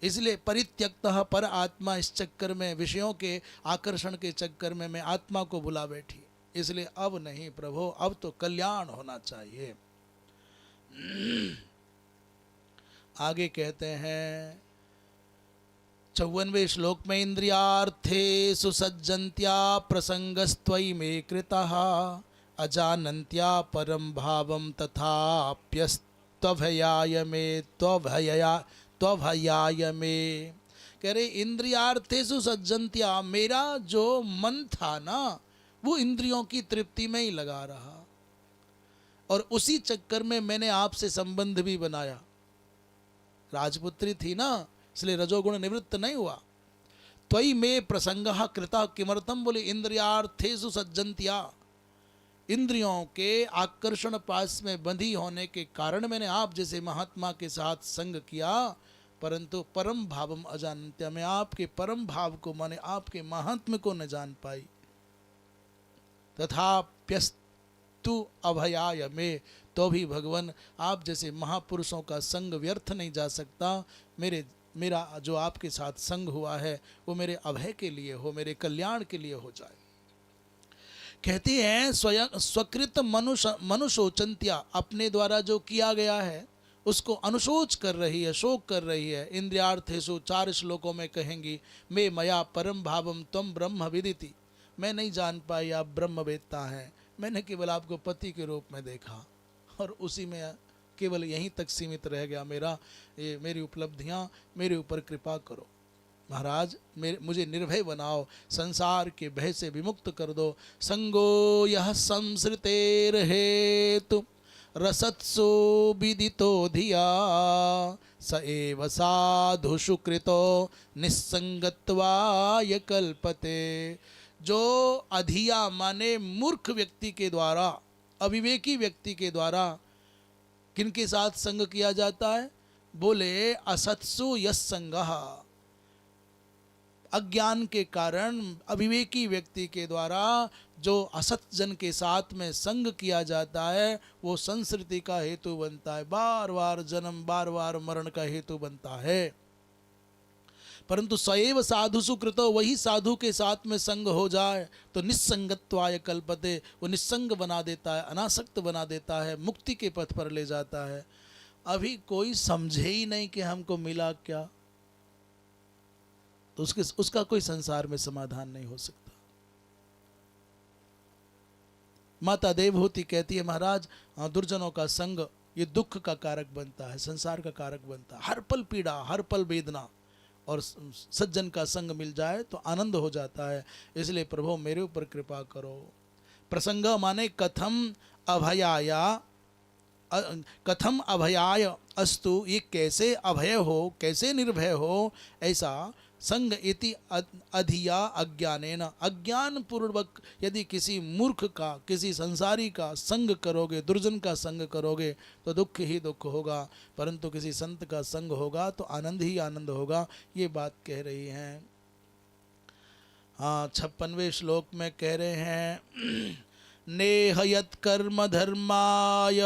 इसलिए परित्यक्तः पर आत्मा, इस चक्कर में विषयों के आकर्षण के चक्कर में मैं आत्मा को भुला बैठी, इसलिए अब नहीं प्रभु, अब तो कल्याण होना चाहिए। आगे कहते हैं 54वें श्लोक में, इंद्रियार्थे सुसज्जन्त्या प्रसंगस्त्वयि मे कृतः अजानन्त्या परम भावम तथाप्यस्त्वभयाय मे, त्वभयाय में। कह रहे इंद्रियार्थेषु सज्जन्त्या, मेरा जो मन था ना वो इंद्रियों की तृप्ति में ही लगा रहा, और उसी चक्कर में मैंने आपसे संबंध भी बनाया। राजपुत्री थी ना, इसलिए रजोगुण निवृत्त नहीं हुआ। त्वयि में प्रसंगः कृता किमर्थम, बोले इंद्रियार्थेषु सज्जन्त्या, इंद्रियों के आकर्षण पास में बंधी होने के कारण मैंने आप जैसे महात्मा के साथ संग किया, परंतु परम भावम अजानन्त्या, मैं आपके परम भाव को माने आपके महात्म्य को न जान पाई। तथाप्यस्तु अभयाय में, तो भी भगवान आप जैसे महापुरुषों का संग व्यर्थ नहीं जा सकता। मेरा जो आपके साथ संग हुआ है वो मेरे अभय के लिए हो, मेरे कल्याण के लिए हो जाए। कहती हैं स्वयं स्वकृत मनुशोचंत्या, अपने द्वारा जो किया गया है उसको अनुशोच कर रही है, शोक कर रही है। इंद्रियार्थेषु, 4 श्लोकों में कहेंगी, मैं मया परम भावम त्वं ब्रह्म विदिति, मैं नहीं जान पाई आप ब्रह्म वेत्ता हैं, मैंने केवल आपको पति के रूप में देखा और उसी में केवल यहीं तक सीमित रह गया मेरी उपलब्धियां, मेरे ऊपर कृपा करो महाराज, मुझे निर्भय बनाओ, संसार के भय से विमुक्त कर दो। संगो यह संसृतेर हेतु रसत्सु विदितो धिया, स एव साधुषु कृतो निस्संगत्वाय कल्पते। जो अधिया माने मूर्ख व्यक्ति के द्वारा, अविवेकी व्यक्ति के द्वारा किनके साथ संग किया जाता है, बोले असत्सु यस संगः, अज्ञान के कारण अविवेकी व्यक्ति के द्वारा जो असत जन के साथ में संग किया जाता है वो संस्कृति का हेतु बनता है, बार बार जन्म, बार बार मरण का हेतु बनता है। परंतु सएव साधुषु कृतो, वही साधु के साथ में संग हो जाए तो निस्संगत्वाय कल्पते, वो निस्संग बना देता है, अनासक्त बना देता है, मुक्ति के पथ पर ले जाता है। अभी कोई समझे ही नहीं कि हमको मिला क्या, तो उसका कोई संसार में समाधान नहीं हो सकता। माता देवहूति कहती है, महाराज दुर्जनों का संग ये दुख का कारक बनता है, संसार का कारक बनता है, हर पल पीड़ा, हर पल वेदना, और सज्जन का संग मिल जाए तो आनंद हो जाता है। इसलिए प्रभु मेरे ऊपर कृपा करो। प्रसंग माने कथम अभयाय अस्तु, ये कैसे अभय हो, कैसे निर्भय हो, ऐसा संग इति अधिया अज्ञानेन, अज्ञान पूर्वक यदि किसी मूर्ख का, किसी संसारी का संग करोगे, दुर्जन का संग करोगे तो दुख ही दुख होगा, परंतु किसी संत का संग होगा तो आनंद ही आनंद होगा। ये बात कह रही हैं। हाँ, 56वें श्लोक में कह रहे हैं, नेह यत् कर्म धर्माय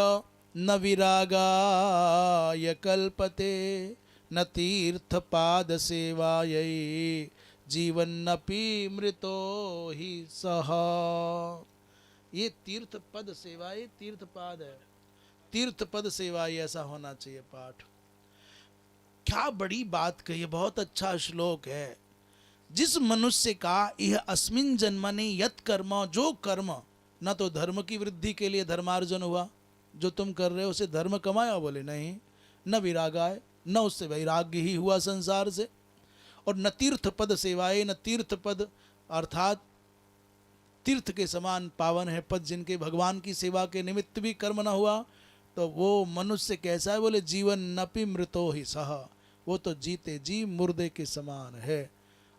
न विरागाय कल्पते, न तीर्थ पाद सेवायै जीवन्नपि मृतो ही सह। ये तीर्थ पद सेवाए, तीर्थ पाद है, तीर्थ पद सेवाए, ऐसा होना चाहिए पाठ। क्या बड़ी बात कही, बहुत अच्छा श्लोक है। जिस मनुष्य का यह अस्मिन जन्मनि यत् कर्म, जो कर्म, न तो धर्म की वृद्धि के लिए धर्मार्जन हुआ, जो तुम कर रहे हो उसे धर्म कमाया, बोले नहीं, न विरागाय, न उससे वैराग्य ही हुआ संसार से, और न तीर्थ पद सेवाए, न तीर्थ पद अर्थात तीर्थ के समान पावन है पद जिनके, भगवान की सेवा के निमित्त भी कर्म न हुआ, तो वो मनुष्य कैसा है, बोले जीवन नपि मृतो ही सह, वो तो जीते जी मुर्दे के समान है।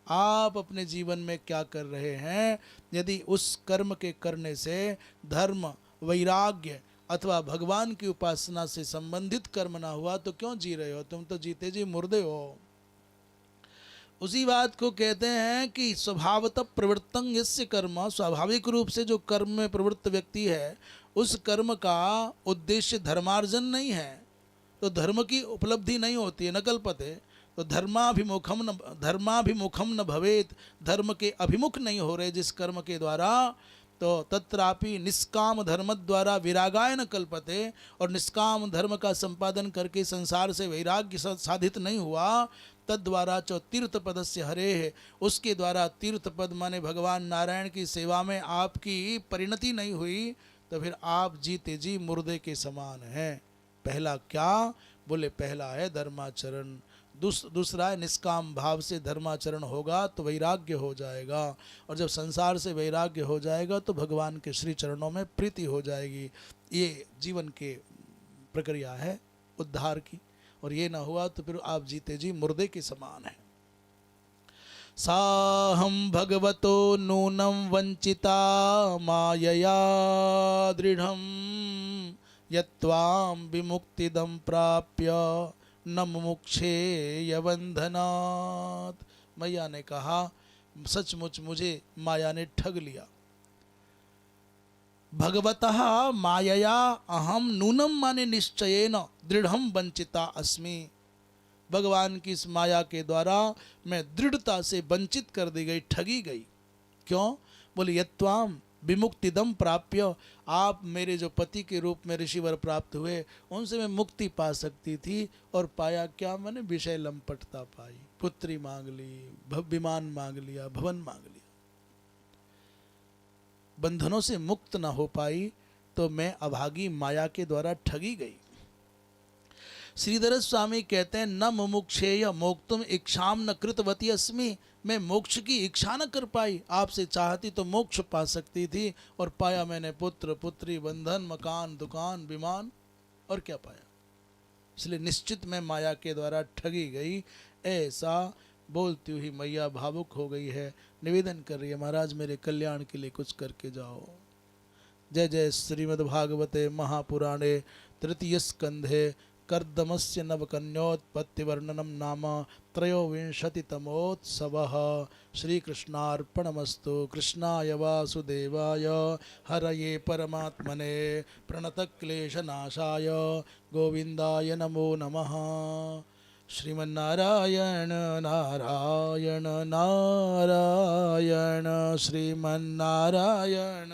आप अपने जीवन में क्या कर रहे हैं, यदि उस कर्म के करने से धर्म, वैराग्य अथवा भगवान की उपासना से संबंधित कर्म ना हुआ तो क्यों जी रहे हो, तुम तो जीते जी मुर्दे हो। उसी बात को कहते हैं कि स्वभावतः प्रवृत्तं यस्य कर्म, स्वाभाविक रूप से जो कर्म में प्रवृत्त व्यक्ति है उस कर्म का उद्देश्य धर्मार्जन नहीं है, तो धर्म की उपलब्धि नहीं होती है, न कल्पते। तो धर्माभिमुखम न भवेत, धर्म के अभिमुख नहीं हो रहे जिस कर्म के द्वारा, तो तत्रापि निष्काम धर्म द्वारा विरागाय न कल्पते, और निष्काम धर्म का संपादन करके संसार से वैराग्य साधित नहीं हुआ, तद द्वारा चो तीर्थ पद से हरे है, उसके द्वारा तीर्थ पद माने भगवान नारायण की सेवा में आपकी परिणति नहीं हुई, तो फिर आप जीते जी मुर्दे के समान हैं। पहला क्या, बोले पहला है धर्माचरण, दूसरा है निष्काम भाव से धर्माचरण होगा तो वैराग्य हो जाएगा, और जब संसार से वैराग्य हो जाएगा तो भगवान के श्री चरणों में प्रीति हो जाएगी। ये जीवन के प्रक्रिया है उद्धार की, और ये ना हुआ तो फिर आप जीते जी मुर्दे के समान है। साहम भगवतो नूनम वंचिता मायया दृढ़म यत्वाम विमुक्तिदम प्राप्य न मुमुक्षे यबंधनात्। मैया ने कहा सचमुच मुझे माया ने ठग लिया। भगवतः मायया अहम नूनम माने निश्चयेन दृढ़म वंचिता अस्मि। भगवान की इस माया के द्वारा मैं दृढ़ता से वंचित कर दी गई, ठगी गई। क्यों? बोले यत्वाम विमुक्तिदम प्राप्य, आप मेरे जो पति के रूप में ऋषिवर प्राप्त हुए उनसे मैं मुक्ति पा सकती थी, और पाया क्या? मैंने विषय लंपटता पाई, पुत्री मांग ली, विमान मांग लिया, भवन मांग लिया, बंधनों से मुक्त ना हो पाई, तो मैं अभागी माया के द्वारा ठगी गई। श्रीधर स्वामी कहते हैं न मुमुक्षेय मोक्तुम इच्छाम न कृतवती अस्मि। मैं मोक्ष की इच्छा न कर पाई, आपसे चाहती तो मोक्ष पा सकती थी, और पाया मैंने पुत्र पुत्री बंधन मकान दुकान विमान, और क्या पाया? इसलिए निश्चित मैं माया के द्वारा ठगी गई। ऐसा बोलती हुई मैया भावुक हो गई है, निवेदन कर रही है महाराज मेरे कल्याण के लिए कुछ करके जाओ। जय जय श्रीमद्भागवते महापुराणे तृतीय स्कंधे कर्दमस्य नवकन्योत्पत्ति वर्णनम नाम त्रयोविंशतितमोत्सवः। श्रीकृष्णार्पणमस्तु। कृष्णाय वासुदेवाय हरये परमात्मने प्रणतक्लेशनाशाय गोविन्दाय नमो नमः। श्रीमन्नारायण नारायण नारायण श्रीमन्नारायण।